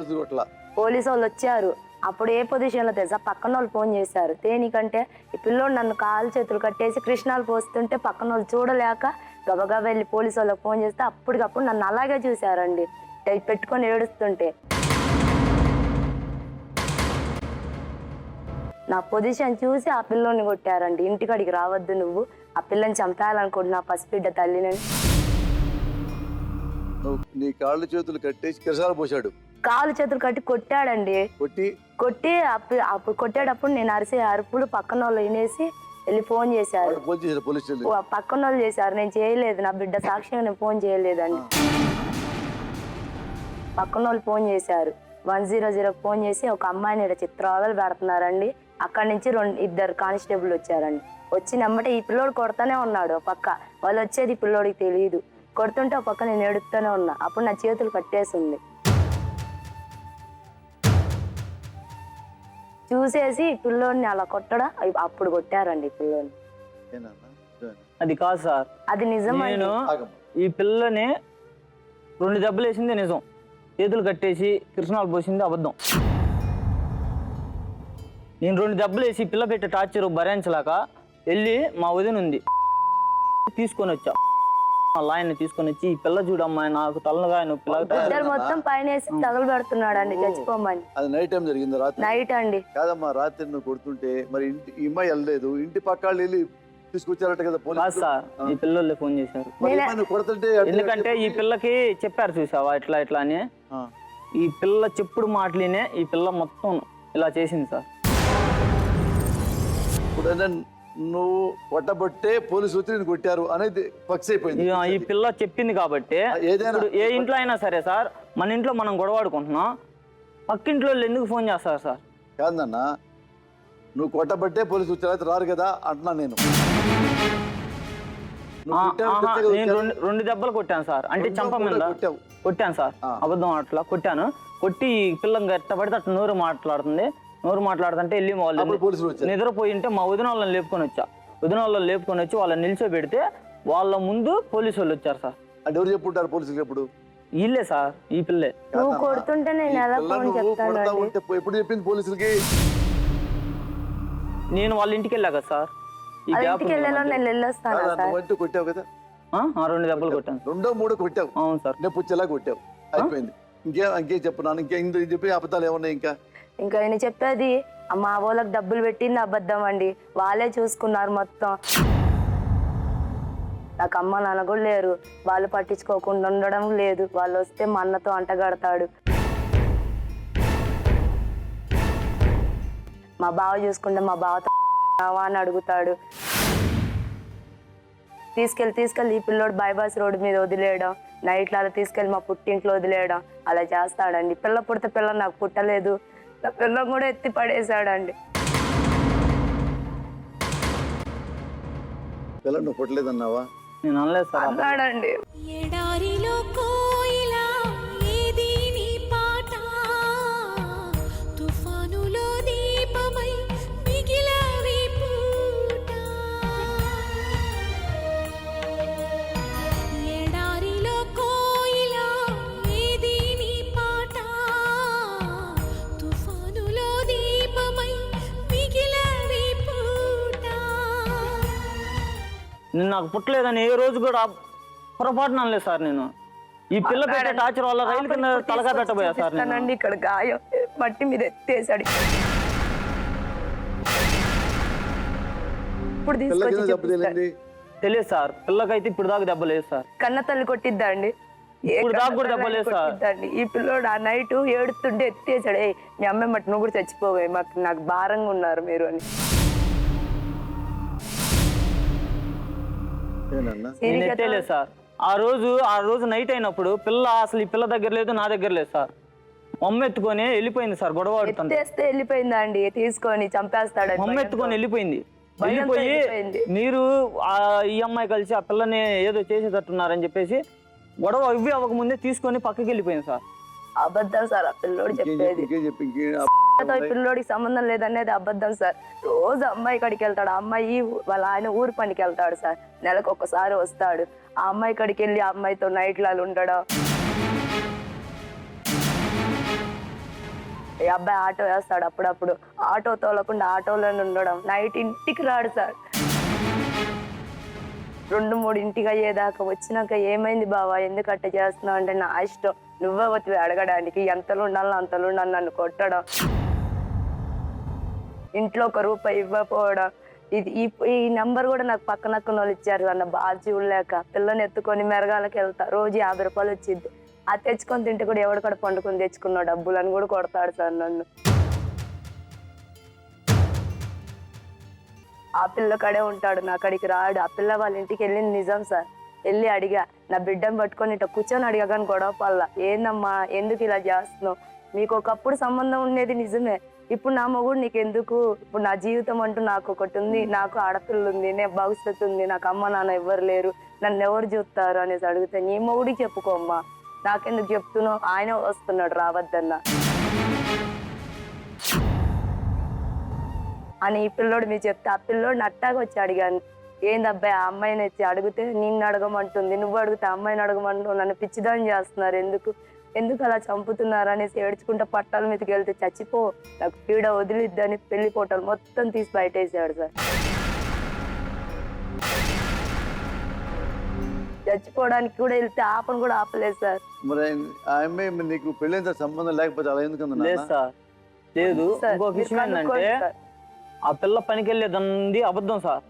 పోలీసు వాళ్ళు వచ్చారు. అప్పుడు ఏ పొజిషన్లో తెలుసా, పక్కన వాళ్ళు ఫోన్ చేశారు. దేనికంటే ఈ పిల్లోడు నన్ను కాలు చేతులు కట్టేసి కృష్ణాలు పోస్తుంటే పక్కన వాళ్ళు చూడలేక గబగబా వెళ్ళి పోలీసు వాళ్ళకి ఫోన్ చేస్తే అప్పటికప్పుడు నన్ను అలాగే చూశారండి, పెట్టుకొని ఏడుస్తుంటే. నా పొజిషన్ చూసి ఆ పిల్లోని కొట్టారండి. ఇంటికాడికి రావద్దు నువ్వు, ఆ పిల్లని చంపేయాలనుకుంటున్నా పసిబిడ్డ తల్లిని. నీ కాళ్ళు చేతులు కట్టేసి కిరసాలు పోసాడు. కాలు చేతులు కట్టి కొట్టాడండి. కొట్టి అప్పుడు కొట్టేటప్పుడు నేను అరిసే అరుపులు పక్కన వాళ్ళు వినేసి వెళ్ళి ఫోన్ చేశారు. పక్కన వాళ్ళు చేశారు, నేను చేయలేదు, నా బిడ్డ సాక్ష్యంగా నేను ఫోన్ చేయలేదండి. పక్కన వాళ్ళు ఫోన్ చేశారు, 100 ఫోన్ చేసి ఒక అమ్మాయిని ఇక్కడ చిత్రాలు పెడుతున్నారండి. అక్కడి నుంచి 2 కానిస్టేబుల్ వచ్చారండి. వచ్చినమ్మటే ఈ పిల్లోడు కొడతానే ఉన్నాడు పక్క, వాళ్ళు వచ్చేది ఈ పిల్లోడికి తెలియదు. కొడుతుంటే ఒక పక్క నేను ఎడుతూనే ఉన్నా. అప్పుడు నా చేతులు కట్టేసింది. చూసేసి పిల్లోడిని అలా కొట్టడా అప్పుడు కొట్టారండి పిల్లోని. అది కాదు సార్, అది నిజం. నేను ఈ పిల్లని 2 దెబ్బలు వేసింది నిజం, చేతులు కట్టేసి కృష్ణాలు పోసింది అబద్ధం. నేను 2 దెబ్బలు వేసి పిల్ల పెట్టే టార్చర్ భరించలేక వెళ్ళి మా వదిన ఉంది తీసుకొని వచ్చా. మా లాయన్ని తీసుకొని వచ్చి ఈ పిల్ల చూడమ్మా నాకు తలనగా నొప్పి మొత్తం పైన తగలు పెడుతున్నాడు అండి చచ్చిపోమని. అది నైట్ టైం జరిగింది, రాత్రి నైట్ అండి. కాదమ్మా, రాత్రి నువ్వు కొడుతుంటే మరి ఈ అమ్మాయి వెళ్ళలేదు, ఇంటి పక్క వెళ్ళి తీసుకొచ్చారట కదా పోలీసు? సార్ ఈ పిల్లలు ఫోన్ చేశారు. కొడుతుంటే ఎందుకంటే ఈ పిల్లకి చెప్పారు చూసావా ఇట్లా ఇట్లా అని. ఈ పిల్ల చెప్పుడు మాటలినే ఈ పిల్ల మొత్తం ఇలా చేసింది సార్. నువ్వు కొట్టబట్టే పోలీసు వచ్చి నేను కొట్టారు అనేది ఫిక్స్ అయిపోయింది. ఈ పిల్ల చెప్పింది కాబట్టి ఏ ఇంట్లో అయినా సరే సార్, మన ఇంట్లో మనం గొడవాడుకుంటున్నాం, పక్కింట్లో ఎందుకు ఫోన్ చేస్తారు సార్? కాదన్నా, నువ్వు కొట్టబట్టే పోలీసు వచ్చారు రారు కదా అంటున్నా నేను. నేను 2 దెబ్బలు కొట్టాను సార్, అంటే చంప మీద కొట్టాను సార్, అబద్ధం అట్లా కొట్టాను. కొట్టి పిల్ల గట్టబడితే అట్లా నోరు మాట్లాడుతుంటే వెళ్ళి వాళ్ళు నిద్రపోయింటే మా వదిన వాళ్ళని లేపుకొని వచ్చా. వదిన వాళ్ళని లేపుకొని వచ్చి వాళ్ళని నిల్చోబెడితే వాళ్ళ ముందు పోలీసు వాళ్ళు వచ్చారు సార్. అంటే ఎవరు చెప్పుంటారు పోలీసులు? ఎప్పుడు? వీళ్ళే సార్, ఈ పిల్లే. నువ్వు కొడుతుంటే నేను ఎలా ఫోన్ చెప్తాను? ఎప్పుడు చెప్పింది పోలీసులకి? నేను వాళ్ళ ఇంటికి వెళ్ళా కదా సార్. ఇంటికి వెళ్ళాలో నేను వెళ్ళొస్తాను సార్. కొట్టావు కదా? 2 దెబ్బలు కొట్టాను. 2, 3 కొట్టావు. అవును సార్. నేను పుచ్చేలా కొట్టావు, అయిపోయింది. ఇంకేం చెప్పున్నాను? ఇంకేం చెప్పి అబద్ధాలు ఏమన్నాయి? ఇంకా ఆయన చెప్పేది మా వాళ్ళకి డబ్బులు పెట్టింది అబద్ధం అండి, వాళ్ళే చూసుకున్నారు మొత్తం. నాకు అమ్మ నాన్న కూడా లేరు, వాళ్ళు పట్టించుకోకుండా ఉండడం లేదు. వాళ్ళు వస్తే మా అన్నతో అంటగడతాడు. మా బావ చూసుకుంటే మా బావతో అని అడుగుతాడు. తీసుకెళ్ళి ఈ పిల్లోడు బైపాస్ రోడ్డు మీద వదిలేయడం, నైట్లో అలా తీసుకెళ్ళి మా పుట్టింట్లో వదిలేయడం అలా చేస్తాడండి. పిల్ల పుడితే పిల్ల నాకు పుట్టలేదు, నా పిల్లని కూడా ఎత్తి పడేశాడండి. పిల్ల నువ్వు పుట్టలేదన్నావా? నేను అనలేదు సార్. అన్నాడండి. ఎడారిలో కోయిలా ఏది నీ పాట, తుఫానులో దీపమై మిగిలావి పూట. ఎడారిలో కోయిలా ఏది నీ పాట, తుఫానులో దీపమై మిగిలావి పూట. నేను నాకు పుట్టలేదని ఏ రోజు కూడా పొరపాటున అనలేదు సార్. నేను ఈ పిల్ల పెట్టే టార్చర్ వల్ల రైలు కింద తలగా పెట్టబోయా సార్. నేను ఇక్కడ గాయం మట్టి మీద ఎత్తేసాడు. ఇప్పుడు తెలియదు సార్, పిల్లకైతే ఇప్పుడు దాకా దెబ్బ లేదు సార్. కన్న తల్లి కొట్టిద్దా అండి? ఇప్పుడు దాకా కూడా దెబ్బ లేదు సార్. ఈ పిల్లోడు ఆ నైట్ ఏడుతుంటే ఎత్తేసాడు. మీ అమ్మాయి మట్టి నువ్వు కూడా చచ్చిపోవే, నాకు భారంగా ఉన్నారు మీరు అని. తెలియదు సార్. ఆ రోజు నైట్ అయినప్పుడు పిల్ల అసలు ఈ పిల్ల దగ్గర లేదు, నా దగ్గర లేదు సార్. మమ్మ ఎత్తుకొని వెళ్ళిపోయింది సార్. గొడవ వెళ్ళిపోయిందా అండి? తీసుకొని చంపేస్తాడు. మమ్మ ఎత్తుకొని వెళ్ళిపోయి మీరు ఈ అమ్మాయి కలిసి ఆ పిల్లని ఏదో చేసేటట్టున్నారని చెప్పేసి గొడవ ఇవి అవ్వకముందే తీసుకొని పక్కకి వెళ్ళిపోయింది సార్. అబద్ధం సార్, ఆ పిల్లోడు చెప్పేది. పిల్లోడికి సంబంధం లేదనేది అబద్ధం సార్. రోజు అమ్మాయి కాడికి వెళ్తాడు. ఆ అమ్మాయి వాళ్ళ ఆయన ఊరు పనికి వెళ్తాడు సార్, నెలకు ఒకసారి వస్తాడు. ఆ అమ్మాయి కాడికి వెళ్ళి ఆ అమ్మాయితో నైట్లలో ఉండడం. ఈ అబ్బాయి ఆటో వేస్తాడు అప్పుడప్పుడు, ఆటో తోలకుండా ఆటోలోనే ఉండడం. నైట్ ఇంటికి రాడు సార్. 2-3 ఇంటికి అయ్యేదాకా వచ్చినాక ఏమైంది బావా ఎందుకు అట్ట చేస్తున్నావు అంటే, నా ఇష్టం, నువ్వే వచ్చి అడగడానికి, ఎంతలో ఉండాలో అంతలో ఉండాలి నన్ను కొట్టడం. ఇంట్లో 1 రూపాయి ఇవ్వకపోవడం. ఈ నెంబర్ కూడా నాకు పక్కన వాళ్ళు ఇచ్చారు అన్న బాగా చూడలేక. పిల్లని ఎత్తుకొని మెరగాలకి వెళ్తా, రోజు 50 రూపాయలు వచ్చింది. అది తెచ్చుకొని తింటే కూడా ఎవడు కూడా పండుకొని తెచ్చుకున్న డబ్బులు అని కూడా కొడతాడు సార్ నన్ను. ఆ పిల్ల కడే ఉంటాడు, నా అక్కడికి రాడు. ఆ పిల్ల వాళ్ళ ఇంటికి వెళ్ళింది నిజం సార్. వెళ్ళి అడిగా, నా బిడ్డను పట్టుకొని ఇట్లా కూర్చొని అడిగా కానీ గొడవ పల్ల. ఏందమ్మా ఎందుకు ఇలా చేస్తున్నావు? మీకు ఒకప్పుడు సంబంధం ఉండేది నిజమే, ఇప్పుడు నా మొగుడు నీకెందుకు? ఇప్పుడు నా జీవితం అంటూ నాకు ఒకటి ఉంది, నాకు ఆడపిల్ల ఉంది, నేను భవిష్యత్తు ఉంది, నాకు అమ్మ నాన్న ఎవరు లేరు, నన్ను ఎవరు చూస్తారు అనేసి అడిగితే, నీ మొగుడికి చెప్పుకోమ్మా, నాకెందుకు చెప్తున్నావు? ఆయన వస్తున్నాడు రావద్దన్నా అని ఈ పిల్లోడు మీరు చెప్తే, ఆ పిల్లోడు నట్టాగా వచ్చి అడిగాను, ఏంది అబ్బాయి ఆ అమ్మాయిని వచ్చి అడిగితే నిన్ను అడగమంటుంది, నువ్వు అడిగితే అమ్మాయిని అడగమంటావు, నన్ను పిచ్చిదాన్ని చేస్తున్నారు, ఎందుకు అలా చంపుతున్నారు అనేసి ఏడ్చుకుంటా పట్టాల మీదకి వెళ్తే, చచ్చిపో నాకు పీడ వదిలిద్దని పెళ్లి ఫోటోలు మొత్తం తీసి బయటేసాడు సార్. చచ్చిపోవడానికి కూడా వెళ్తే ఆపను కూడా ఆపలేదు సార్. మరి ఆమె నీకు పెళ్ళైన సంబంధం లేకపోతే అలా ఎందుకు? లేదు సార్, లేదు. ఇంకొక విషయం ఏంటంటే ఆ పిల్ల పనికి వెళ్ళేదండి అబద్ధం సార్.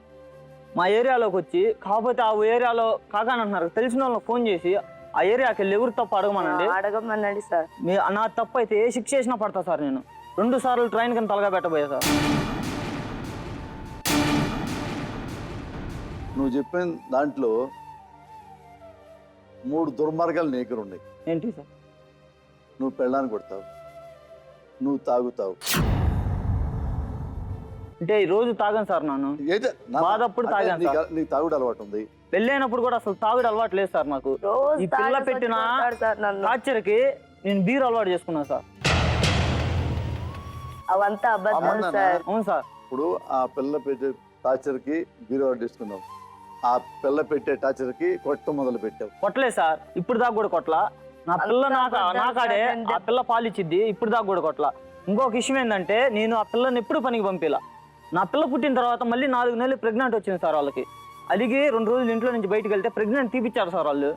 మా ఏరియాలోకి వచ్చి, కాకపోతే ఆ ఏరియాలో కాకానంటున్నారు, తెలిసిన వాళ్ళకి ఫోన్ చేసి ఆ ఏరియాకి వెళ్ళి ఎవరు తప్పు అడగమనండి సార్. నా తప్పు అయితే ఏ శిక్ష చేసినా పడతా సార్. నేను 2 సార్లు ట్రైన్ కింద తలగా పెట్టబోయా సార్. నువ్వు చెప్పిన దాంట్లో 3 దుర్మార్గాలు నీ దగ్గర ఉన్నాయి. ఏంటి సార్? నువ్వు పెళ్ళాన్ని కొడతావు, నువ్వు తాగుతావు. అంటే ఈ రోజు తాగాను సార్. నన్ను బాధప్పుడు తాగాను సార్. నీకు తాగుడు అలవాటు ఉంది. పెళ్ళైనప్పుడు కూడా అసలు తాగుడు అలవాటు లేదు సార్ నాకు. ఈ పిల్ల పెట్టిన టార్చర్కి నేను బీర్ అలవాటు చేసుకున్నాను సార్. అవంతా అబద్ధం సార్. అవును సార్. ఇప్పుడు ఆ పిల్ల పెట్టే టార్చర్కి బీర్ అలవాటు చేసుకున్నావు, ఆ పిల్ల పెట్టే టార్చర్కి కొట్ట మొదలు పెట్టావు. కొట్టలేదు సార్, ఇప్పుడు దాకా కూడా కొట్ల. నా పిల్ల నాకాడే ఆ పిల్ల పాలిచ్చిద్ది, ఇప్పుడు దాకా కూడా కొట్ల. ఇంకొక విషయం ఏంటంటే, నేను ఆ పిల్లని ఎప్పుడు పనికి పంపిలా. నా పిల్ల పుట్టిన తర్వాత మళ్ళీ 4 నెలలు ప్రెగ్నెంట్ వచ్చింది సార్ వాళ్ళకి. అడిగి 2 రోజులు ఇంట్లో నుంచి బయటకు వెళ్తే ప్రెగ్నెంట్ తీపిచ్చారు సార్ వాళ్ళు.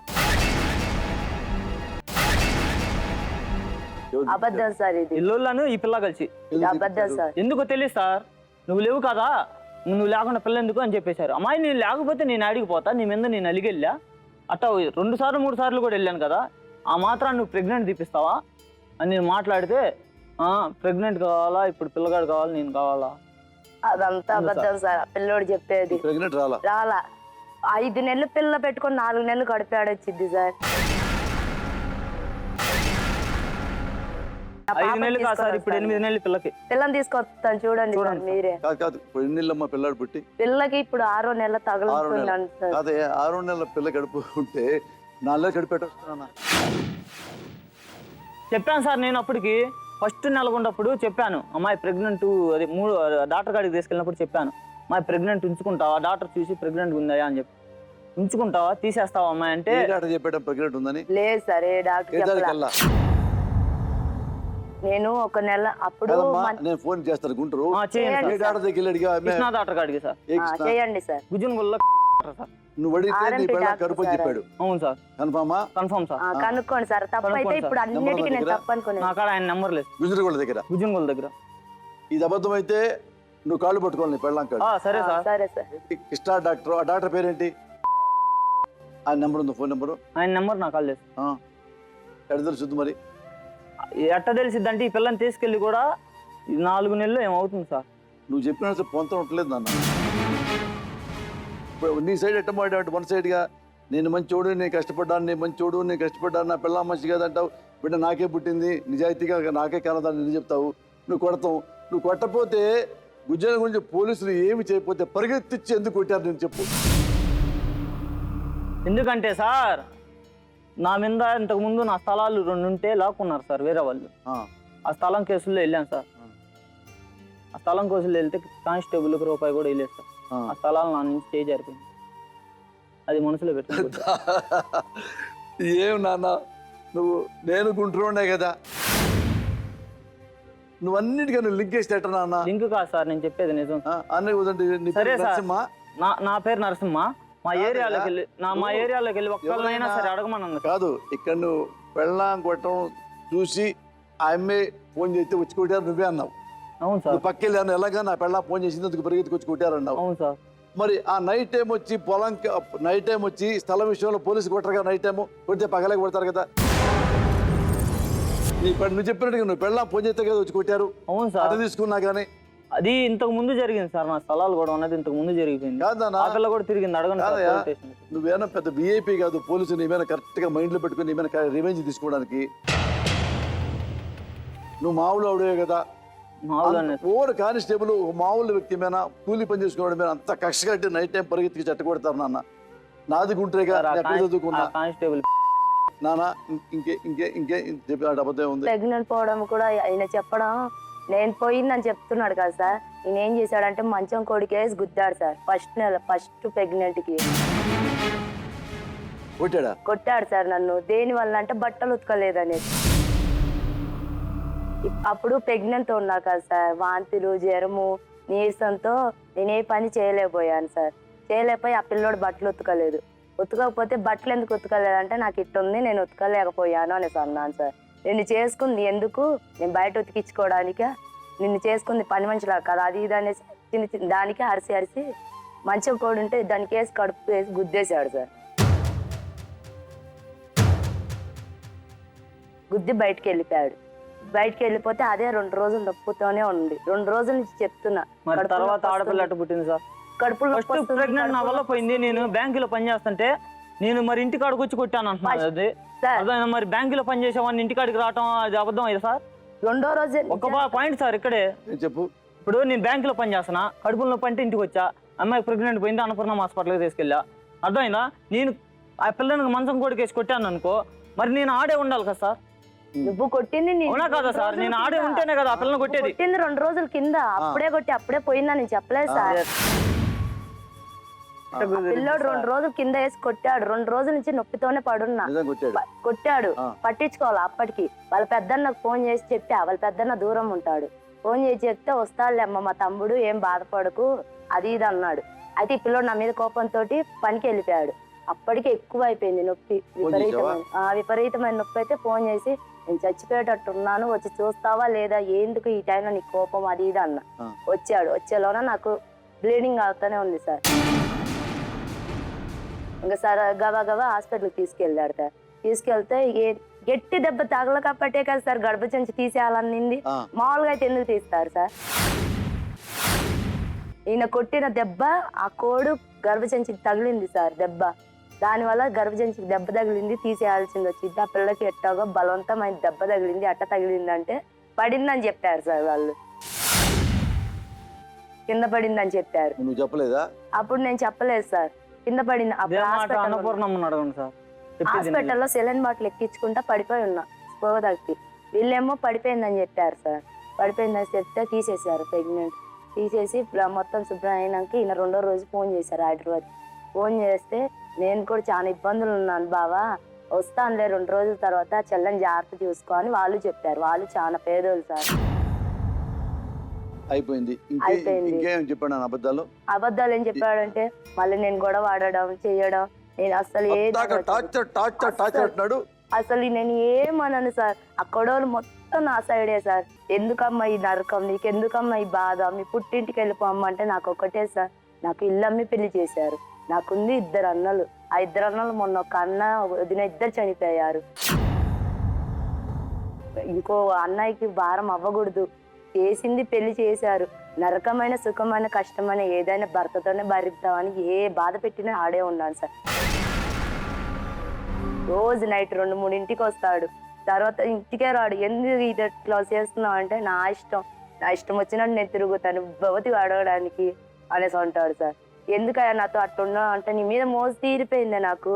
అబద్ధం సార్. ఇది ఇల్లులను ఈ పిల్ల కలిసి అబద్ధం సార్. ఎందుకో తెలియదు సార్. నువ్వు లేవు కదా, నువ్వు లేకుండా పిల్ల ఎందుకు అని చెప్పేశారు. అమ్మాయి నేను లేకపోతే నేను అడిగిపోతా, నీ మీద నేను అలిగెళ్ళా. అట్టా 2 సార్లు 3 సార్లు కూడా వెళ్ళాను కదా, ఆ మాత్రం నువ్వు ప్రెగ్నెంట్ తీపిస్తావా అని నేను మాట్లాడితే, ప్రెగ్నెంట్ కావాలా, ఇప్పుడు పిల్లగాడు కావాలి, నేను కావాలా? అదంతా అబద్ధం సార్. ఆ పిల్లోడు చెప్పేది. రాలా 5 నెలలు పిల్ల పెట్టుకొని 4 నెలలు గడిపాడు వచ్చింది సార్. 5 నెలలు కాదు సార్, ఇప్పుడు 8 నెలలు పిల్లకి. పిల్లని తీసుకొస్తాను చూడండి మీరే. పిల్లాడు పుట్టి పిల్లకి ఇప్పుడు 6వ నెల తగులుతుంది. 6వ నెల పిల్ల గడుపు ఉంటే 4 నెలలు గడిపెట్టొస్తున్నా చెప్పాను సార్. నేను అప్పటికి ఫస్ట్ నెలకొన్నప్పుడు చెప్పాను, అమ్మాయి ప్రెగ్నెంట్, అది 3 డాక్టర్ కాడికి తీసుకెళ్ళినప్పుడు చెప్పాను, అమ్మాయి ప్రెగ్నెంట్ ఉంచుకుంటావా, డాక్టర్ చూసి ప్రెగ్నెంట్ ఉందా అని చెప్పి, ఉంచుకుంటావా తీసేస్తావా అమ్మాయి అంటే, చెప్పాడు ప్రెగ్నెంట్ ఉందని. లేదు సార్, ఏ డాక్టర్. నేను 1 నెల అప్పుడు నేను ఫోన్ చేస్తాను గుంటూరు డాక్టర్ కాడికి సార్. చేయండి సార్. గుజున్గుల్లో సార్. నువ్వు అడిగితే కరుపు చెప్పాడు. అవును సార్. Confirm sir. కనుక్కోండి సార్. తప్పైతే ఇప్పుడు అన్నిటికీ నేను తప్పనుకోను. నా కాడ ఆయన నెంబర్ లేదు. గుజున్గుల దగ్గర. ఇది అబద్ధం అయితే నువ్వు కాళ్ళు పట్టుకోవాలి నీ పెళ్ళాం కాళ్ళు. సరే సార్. సరే సార్. కృష్ణా డాక్టర్, ఆ డాక్టర్ పేరేంటి? ఆయన నెంబర్ ఉంది, ఫోన్ నెంబరు? ఆయన నెంబర్ నాకు కాల్ లేదు. ఎట్ట తెలుసు మరి? ఎట్ట తెలిసిద్ది అంటే, ఈ పిల్లని తీసుకెళ్ళి కూడా 4 నెలలు ఏమవుతుంది సార్. నువ్వు చెప్పిన పొంత ఉండలేదు నాన్న. ఇప్పుడు నీ సైడ్ ఎట్టమాడు, 1 సైడ్గా నేను మంచోడు, నేను కష్టపడ్డాను, నేను మంచోడు, నేను కష్టపడ్డాను, నా పిల్ల మంచి కాదంటావు, బిడ్డ నాకే పుట్టింది, నిజాయితీగా నాకే కనదాన్ని నేను చెప్తావు, నువ్వు కొడతావు. నువ్వు కొట్టపోతే గుజ్జల గురించి పోలీసులు ఏమి చేయకపోతే పరిగెత్తిచ్చి ఎందుకు కొట్టారు నేను చెప్పు. ఎందుకంటే సార్, నా మీద ఇంతకుముందు నా స్థలాలు 2 ఉంటే లాక్కున్నారు సార్ వేరే వాళ్ళు. ఆ స్థలం కేసుల్లో వెళ్ళాను సార్. ఆ స్థలం కేసుల్లో వెళ్తే కానిస్టేబుల్కి రూపాయి కూడా వెళ్ళలేదు సార్. ఆ స్థలాలు నా నుంచి చేయి జరిపింది. అది మనసులో పెట్టుకుంటా. ఏం నాన్న నువ్వు, నేను గుంటూరునే కదా, నువ్వు అన్నిటికీ నువ్వు లింక్ చేస్తే ఎట్ట నాన్న? లింక్ కాదు సార్, నేను చెప్పేది నిజం. సరే సార్, నా పేరు నరసింహ. మా ఏరియాలోకి వెళ్ళి ఒక్కళ్ళైనా సరే అడగమన్నా కాదు. ఇక్కడ నువ్వు పెళ్ళాం కొట్టడం చూసి ఆ అమ్మాయి ఫోన్ చేస్తే వచ్చి కొట్టారు నువ్వే అన్నావు. అవును సార్. పక్కెళ్ళాను ఎలాగా నా పెళ్ళ ఫోన్ చేసింది పరిగెత్తుకు వచ్చి కొట్టారన్నావు. అవును సార్. మరి ఆ నైట్ టైం వచ్చి నైట్ టైం వచ్చి స్థలం విషయంలో పోలీసు కొట్టరుగా, నైట్ టైము కొడితే పగలే కొడతారు కదా. నువ్వు చెప్పినట్టుగా నువ్వు పెళ్ళ ఫోన్ చేస్తే కదా వచ్చి కొట్టారు. అవును సార్. అట్ట తీసుకున్నా కానీ అది ఇంతకు ముందు జరిగింది సార్. నా స్థలాలు కూడా ఉన్నది ఇంతకు ముందు జరిగిపోయింది. కాదన్నా. ఆ పిల్ల కూడా తిరిగింది. అడగండి సార్ కాదయ్యా, పోలీస్ స్టేషన్కి. నువ్వేనా పెద్ద విఐపి కాదు, పోలీసులు ఏమైనా కరెక్ట్ గా మైండ్ లో పెట్టుకుని ఏమైనా రివెంజ్ తీసుకోవడానికి. నువ్వు మామూలు ఆవిడే కదా, మామూలుగానే ఓవర్ కానిస్టేబుల్ మామూలు వ్యక్తి మీద కూలి పని చేసుకోవడం మీద అంత కక్ష కట్టి నైట్ టైం పరిగెత్తికి చెట్ట కొడతారు నాన్న. నాది గుంటేగా ఎక్కడ చదువుకున్నా కానిస్టేబుల్ నాన్న. ఇంకే ఇంకే ఇంకే చెప్పి అబద్ధం ఉంది. ప్రెగ్నెంట్ పోవడం కూడా ఆయన చెప్పడం, నేను పోయిందని చెప్తున్నాడు కదా సార్. ఈయన ఏం చేశాడంటే మంచం కొడికేసి గుద్దాడు సార్. ఫస్ట్ ప్రెగ్నెంట్ కి కొట్టాడు సార్ నన్ను. దేని వల్ల అంటే బట్టలు ఉతకలేదనేసి. అప్పుడు ప్రెగ్నెంట్ ఉన్నా కదా సార్, వాంతులు జ్వరము నీరసంతో నేను ఏ పని చేయలేకపోయాను సార్. చేయలేకపోయి ఆ పిల్లోడు బట్టలు ఉతకలేదు. ఉతకకపోతే బట్టలు ఎందుకు ఉతకలేదంటే నాకు ఇట్టుంది, నేను ఉతకలేకపోయాను అనేసి అన్నాను సార్. నిన్ను చేసుకుంది ఎందుకు, నేను బయట ఉతికించుకోవడానిక, నిన్ను చేసుకుంది పని మనిషిలా కదా అది ఇది అనేసి చిన్న దానికి అరిసి మంచం కోడి ఉంటే దానికి వేసి కడుపు వేసి గుద్దేశాడు సార్. గుద్ది బయటకు వెళ్ళిపోయాడు. బయటకు వెళ్ళిపోతే అదే 2 రోజులు నొప్పుతోనే ఉంది. 2 రోజుల నుంచి చెప్తున్నా. తర్వాత ఆడపిల్ల అట్టు పుట్టింది సార్. కడుపులో ప్రెగ్నెంట్ నా వల్ల పోయింది. నేను బ్యాంకులో పని చేస్తుంటే నేను మరి ఇంటికాడికి వచ్చి కొట్టాను అంటున్నాను. అది మరి బ్యాంకులో పని చేసేవాడిని ఇంటికాడికి రావటం అది అబద్ధం అయ్యా సార్. 2వ రోజు ఒక పాయింట్ సార్ ఇక్కడే చెప్పు. ఇప్పుడు నేను బ్యాంకులో పని చేస్తున్నా, కడుపులో నొప్పి అంటే ఇంటికి వచ్చా, అమ్మాయి ప్రెగ్నెంట్ పోయింది, అన్నపూర్ణ హాస్పిటల్కి తీసుకెళ్ళా. అర్థమైందా? నేను ఆ పిల్లనికి మంచం కొడికేసి కొట్టాను అనుకో, మరి నేను ఆడే ఉండాలి కదా సార్. నువ్వు కొట్టింది అవునా కదా సార్? నేను ఆడే ఉంటేనే కదా ఆ పిల్లని కొట్టేది. కొట్టింది 2 రోజుల కింద. అప్పుడే కొట్టి అప్పుడే పోయిందా నేను చెప్పలేదు సార్. పిల్లోడు 2 రోజుల కింద వేసి కొట్టాడు. 2 రోజుల నుంచి నొప్పితోనే పడున్నా. కొట్టాడు, పట్టించుకోవాలి. అప్పటికి వాళ్ళ పెద్దన్నకు ఫోన్ చేసి చెప్పా. వాళ్ళ పెద్దన్న దూరం ఉంటాడు. ఫోన్ చేసి చెప్తే వస్తాడులే అమ్మ మా తమ్ముడు, ఏం బాధపడకు అది ఇది అన్నాడు. అయితే ఈ పిల్లోడు నా మీద కోపంతో పనికి వెళ్ళిపోయాడు. అప్పటికే ఎక్కువ అయిపోయింది నొప్పి, విపరీతమైన నొప్పి. అయితే ఫోన్ చేసి నేను చచ్చిపోయేటట్టున్నాను, వచ్చి చూస్తావా లేదా, ఎందుకు ఈ టైంలో నీ కోపం అది ఇది అన్న. వచ్చాడు. వచ్చేలోన నాకు బ్లీడింగ్ అవుతానే ఉంది సార్. ఇంకా సార్ గబా హాస్పిటల్కి తీసుకెళ్ళాడు సార్. తీసుకెళ్తే గట్టి దెబ్బ తగలకప్పటే కదా సార్ గర్భ సంచి తీసేయాలనింది. మామూలుగా అయితే ఎందుకు తీస్తారు సార్? ఈయన కొట్టిన దెబ్బ ఆ కోడు గర్భ సంచికి తగిలింది సార్ దెబ్బ. దానివల్ల గర్భ సంచికి దెబ్బ తగిలింది, తీసేయాల్సింది వచ్చింది. ఆ పిల్లకి ఎట్టాగో బలవంతమైన దెబ్బ తగిలింది. అట్ట తగిలిందంటే పడిందని చెప్పారు సార్ వాళ్ళు. కింద పడిందని చెప్పారు. చెప్పలేదా? అప్పుడు నేను చెప్పలేదు సార్. కింద పడింది. హాస్పిటల్లో సెలైన్ బాటిల్ ఎక్కించుకుంటా పడిపోయి ఉన్నా స్పోగ తగ్గి. వీళ్ళేమో పడిపోయిందని చెప్పారు సార్. పడిపోయిందని చెప్తే తీసేశారు ప్రెగ్నెంట్. తీసేసి మొత్తం శుభ్రం అయినాక ఈయన 2వ రోజు ఫోన్ చేశారు హైదరాబాద్. ఫోన్ చేస్తే నేను కూడా చాలా ఇబ్బందులు ఉన్నాను బావా, వస్తానులే 2 రోజుల తర్వాత, చెల్లని జాగ్రత్త చూసుకో అని వాళ్ళు చెప్పారు. వాళ్ళు చాలా పేదోళ్ళు సార్. అయిపోయింది. అబద్ధాలు ఏం చెప్పాడంటే మళ్ళీ నేను గొడవ ఆడడం చేయడం. నేను అసలు అసలు నేను ఏమనను సార్. ఆ గొడవలు మొత్తం నా సైడే సార్. ఎందుకమ్మా ఈ నరకం, నీకెందుకమ్మా ఈ బాధ, మీ పుట్టింటికి వెళ్ళిపోమ్మంటే నాకు ఒకటే సార్. నాకు ఇల్లమ్మి పెళ్లి చేశారు. నాకుంది 2 అన్నలు. ఆ 2 అన్నలు మొన్న ఒక అన్న వదిన 2 చనిపోయారు. ఇంకో అన్నయ్యకి భారం అవ్వకూడదు. చేసింది పెళ్లి చేశారు. నరకమైన సుఖమైన కష్టమైన ఏదైనా భర్తతోనే భరిద్దామని ఏ బాధ పెట్టినా ఆడే ఉన్నాను సార్. రోజు నైట్ 2-3 వస్తాడు. తర్వాత ఇంటికే రాడు. ఎందుకు ఇట్లా చేస్తున్నావు అంటే నా ఇష్టం వచ్చినట్టు నేను తిరుగుతాను భవతి అడగడానికి అనేసి అంటాడు సార్. ఎందుకయ్యా నాతో అట్టున్నా అంటే నీ మీద మోజు తీరిపోయిందే నాకు.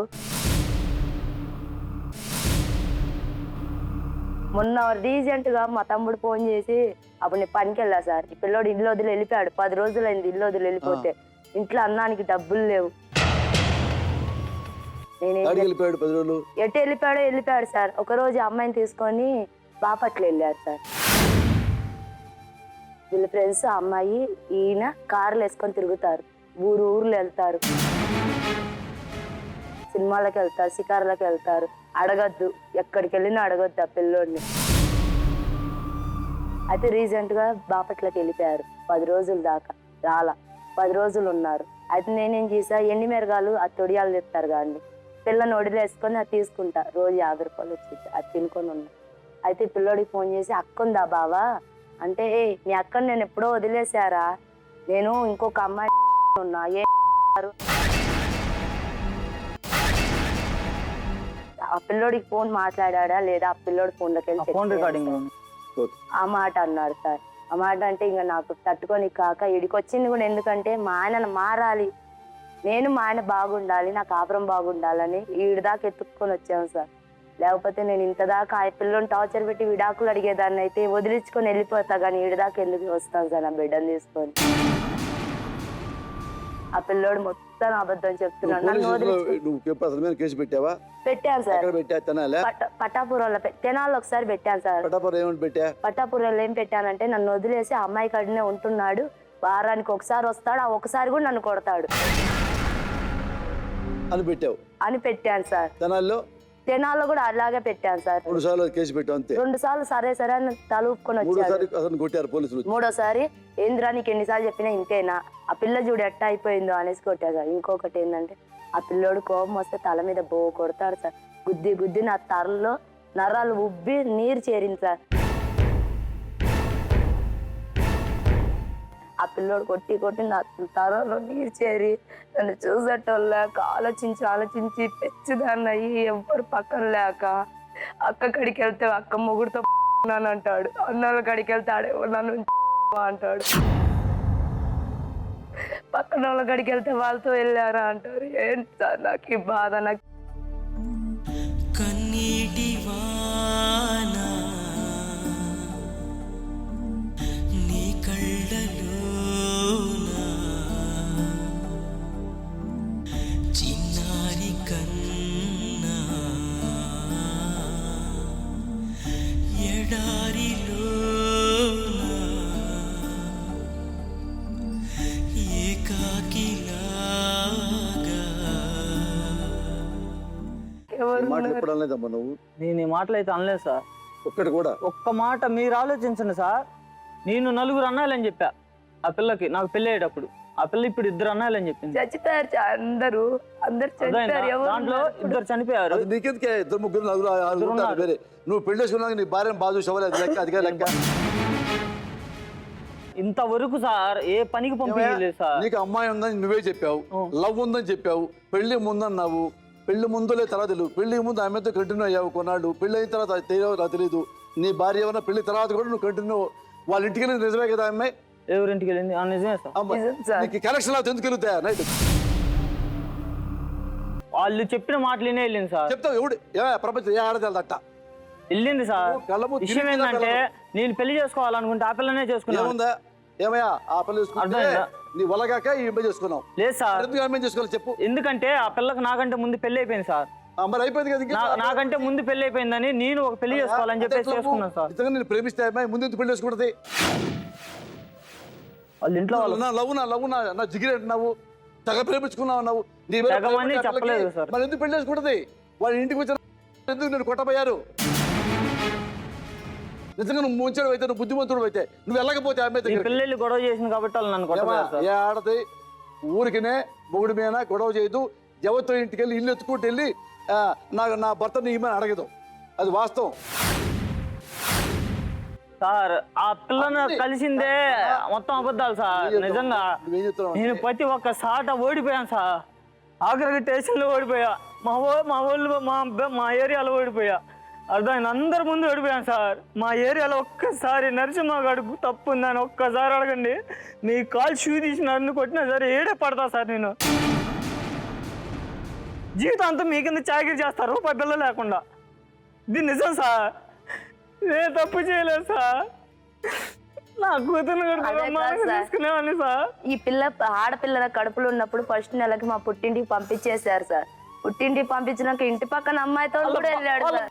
మొన్న రీసెంట్ గా మా తమ్ముడు ఫోన్ చేసి అప్పుడు నేను పనికి వెళ్ళా సార్. ఈ పిల్లోడు ఇల్లు వదిలి వెళ్ళిపోయాడు. 10 రోజులైంది ఇల్లు వదిలి వెళ్ళిపోతే. ఇంట్లో అన్నానికి డబ్బులు లేవు. ఎటు వెళ్ళిపోయాడు సార్. ఒక రోజు అమ్మాయిని తీసుకొని బాపట్ల వెళ్ళారు సార్. వీళ్ళ ఫ్రెండ్స్ అమ్మాయి ఈయన కార్లు వేసుకొని తిరుగుతారు, ఊర్లు వెళ్తారు, సినిమాలకు వెళ్తారు, షికారులకు వెళ్తారు. అడగద్దు, ఎక్కడికి వెళ్ళినా అడగద్దు ఆ పిల్లోడిని. అయితే రీసెంట్ గా బాపట్లకి వెళ్ళిపోయారు. 10 రోజుల దాకా రాలా. 10 రోజులు ఉన్నారు. అయితే నేనేం చేసా, ఎండి మిరగాలు ఆ తొడియాలు తెస్తారు కానీ పిల్లని వడిలేసుకొని అది తీసుకుంటా. రోజు 50 రూపాయలు వచ్చి అది తినుకొని ఉన్నా. అయితే ఈ పిల్లోడికి ఫోన్ చేసి అక్క ఉందా బావా అంటే, మీ అక్కని నేను ఎప్పుడో వదిలేశారా, నేను ఇంకొక అమ్మాయి ఉన్నా, ఆ పిల్లోడికి ఫోన్ మాట్లాడా లేదా, ఆ పిల్లోడి ఫోన్లోకి ఫోన్ రికార్డింగ్ ఆ మాట అన్నారు సార్. ఆ మాట అంటే ఇంకా నాకు తట్టుకొని కాక ఇడికి వచ్చింది కూడా ఎందుకంటే మా ఆయన మారాలి, నేను మా ఆయన బాగుండాలి, నా కాపురం బాగుండాలని ఈడి దాకా ఎత్తుక్కొని వచ్చాను సార్. లేకపోతే నేను ఇంత దాకా ఆ పిల్లని టార్చర్ పెట్టి విడాకులు అడిగేదాన్ని అయితే వదిలించుకొని వెళ్ళిపోతా, కానీ ఈడి దాకా ఎందుకు వస్తాను సార్ నా బిడ్డను తీసుకొని. ఆ పిల్లోడు మొత్తం అబద్ధం చెప్తున్నాడు. నన్ను నువ్వు కేసు పెట్టావా? పెట్టాను సార్, పటాపురంలో తెనాల్లో ఒకసారి పెట్టాను సార్. పటాపురంలో ఏం పెట్టానంటే నన్ను వదిలేసి అమ్మాయి కడినే ఉంటున్నాడు, వారానికి ఒకసారి వస్తాడు, ఆ ఒకసారి కూడా నన్ను కొడతాడు అని పెట్టాను సార్. తెనాల్లో కూడా అలాగే పెట్టాను సార్. 2 సార్లు కేసు పెట్టావు అంతే. 2 సార్లు సరే సరే అని తలుపుకొని వచ్చాడు. మూడోసారి ఏంద్రా నీకు ఎన్నిసార్లు చెప్పినా ఇంతేనా, ఆ పిల్ల చూడు ఎట్ట అయిపోయిందో అనేసి కొట్టాడు సార్. ఇంకొకటి ఏంటంటే ఆ పిల్లోడు కోపం వస్తే తల మీద కొడతాడు సార్. గుద్ది గుద్ది నా తలలో నరాలు ఉబ్బి నీరు చేరింది సార్. ఆ పిల్లోడు కొట్టి కొట్టి నా తలలో నీరు చేరి నన్ను చూసేటోళ్ళక ఆలోచించి పెచ్చిదాన్ని అయ్యి ఎవ్వరు పక్కన లేక, అక్క కడికి వెళ్తే అక్క మొగుడుతో అంటాడు, అన్నోళ్ళ కడికి వెళ్తే నన్ను అంటాడు, పక్కన వాళ్ళ కడికి వెళ్తే వాళ్ళతో వెళ్ళారా అంటారు. ఏంటి సార్ నాకు ఈ బాధ, నాకు కన్నీటి వానా నీ కళ్ళలోనా చిన్నారి కన్నా ఎడారిలోనా ఏకాకిలాగా. నేను ఈ మాటలు అయితే అనలేదు సార్, ఒక్కటి కూడా. ఒక్క మాట మీరు ఆలోచించండి సార్. నేను 4 అన్నాలని చెప్పా ఆ పిల్లకి, నాకు పెళ్లి అయ్యేటప్పుడు. ఆ పిల్ల ఇప్పుడు 2 అన్నాలని చెప్పింది. చచ్చిపోయారు అందరూ దాంట్లో 2 చనిపోయారు. నీకెందుకే 2, 3, 4 వేరే. నువ్వు పెళ్లి చేసుకున్నాక నీ భార్యను బాగా చూసావాలి, అది లెక్క, అదిగా లెక్క. ఇంతవరకు సార్ ఏ పనికి పంపించలేదు సార్. నీకు అమ్మాయి ఉందని నువ్వే చెప్పావు, లవ్ ఉందని చెప్పావు, పెళ్లి ముందన్నావు. పెళ్లి ముందులే తర్వాత తెలియదు, పెళ్లి ముందు ఆమెతో కంటిన్యూ అయ్యావు కొన్నాడు, పెళ్లి అయిన తర్వాత తెలియదు. నీ భార్య ఏమన్నా పెళ్లి తర్వాత కూడా నువ్వు కంటిన్యూ వాళ్ళ ఇంటికి వెళ్ళి నిజమే కదా అమ్మాయి? ఎవరింటికి వెళ్ళింది? నిజమే సార్. నీకు కనెక్షన్ ఎందుకు వెళ్తాయా? నైట్ వాళ్ళు చెప్పిన మాటలేనే వెళ్ళింది సార్. చెప్తావు ఎవడు ప్రపంచం ఏ ఆడదట వెళ్ళింది సార్. విషయం ఏంటంటే నేను పెళ్లి చేసుకోవాలనుకుంటే ఆ పిల్లనే చేసుకున్నాను. ఏమయ్యా ఆ పిల్ల చేసుకుంటే నీ వలగాక ఈ అమ్మాయి చేసుకున్నావు? లేదు సార్. ఎందుకు అమ్మాయి చేసుకోవాలి చెప్పు? ఎందుకంటే ఆ పిల్లకి నాకంటే ముందు పెళ్లి అయిపోయింది సార్. మరి అయిపోయింది కదా, నాకంటే ముందు పెళ్లి అయిపోయిందని నేను ఒక పెళ్లి చేసుకోవాలని చెప్పేసి చేసుకున్నాను సార్. నిజంగా నేను ప్రేమిస్తే అమ్మాయి ముందు ఎందుకు పెళ్లి చేసుకుంటది? వాళ్ళ ఇంట్లో లవ్ నా జిగిరి అంటున్నావు, తెగ ప్రేమించుకున్నావు అన్నావు, చెప్పలేదు సార్. మరి ఎందుకు పెళ్లి చేసుకుంటది? వాళ్ళ ఇంటికి వచ్చిన ఎందుకు నేను కొట్టబోయారు? నిజంగా నువ్వు ముంచాడు అయితే, నువ్వు బుద్ధిమంతుడు అయితే నువ్వు వెళ్ళకపోతే అమ్మాయి పిల్లలు గొడవ చేసింది కాబట్టి వాళ్ళు నన్ను కొట్టబోయారు. ఏ ఆడది ఊరికినే మొగుడి మీద గొడవ చేయదు, ఎవరితో ఇంటికి వెళ్ళి ఇల్లు ఎత్తుకుంటూ వెళ్ళి నా భర్తని ఈమెను అడగదు, అది వాస్తవం సార్. ఆ పిల్లను కలిసిందే మొత్తం అబద్ధాలు సార్. నిజంగా నేను ప్రతి ఒక్క సాట ఓడిపోయాను సార్. ఆఖరికి స్టేషన్లో ఓడిపోయా, మా ఏరియాలో ఓడిపోయా, అర్థమైంది, అందరి ముందు ఓడిపోయాను సార్. మా ఏరియాలో ఒక్కసారి నరసింహగాడు తప్పు ఉందని ఒక్కసారి అడగండి, మీ కాల్ షూ తీసి నన్ను కొట్టినా సరే ఏడే పడతా సార్. నేను జీవితాంతం మీ కింద చాకరీ చేస్తారు, రూపాయి బిల్ల లేకుండా. ఇది నిజం సార్, నేను తప్పు చేయలేదు సార్. నా కూతురు తీసుకునేవాడిని సార్. ఈ పిల్ల ఆడపిల్లల కడుపులో ఉన్నప్పుడు ఫస్ట్ నెలకి మా పుట్టింటికి పంపించేశారు సార్. పుట్టింటికి పంపించినాక ఇంటి పక్కన అమ్మాయితో కూడా వెళ్ళాడు సార్.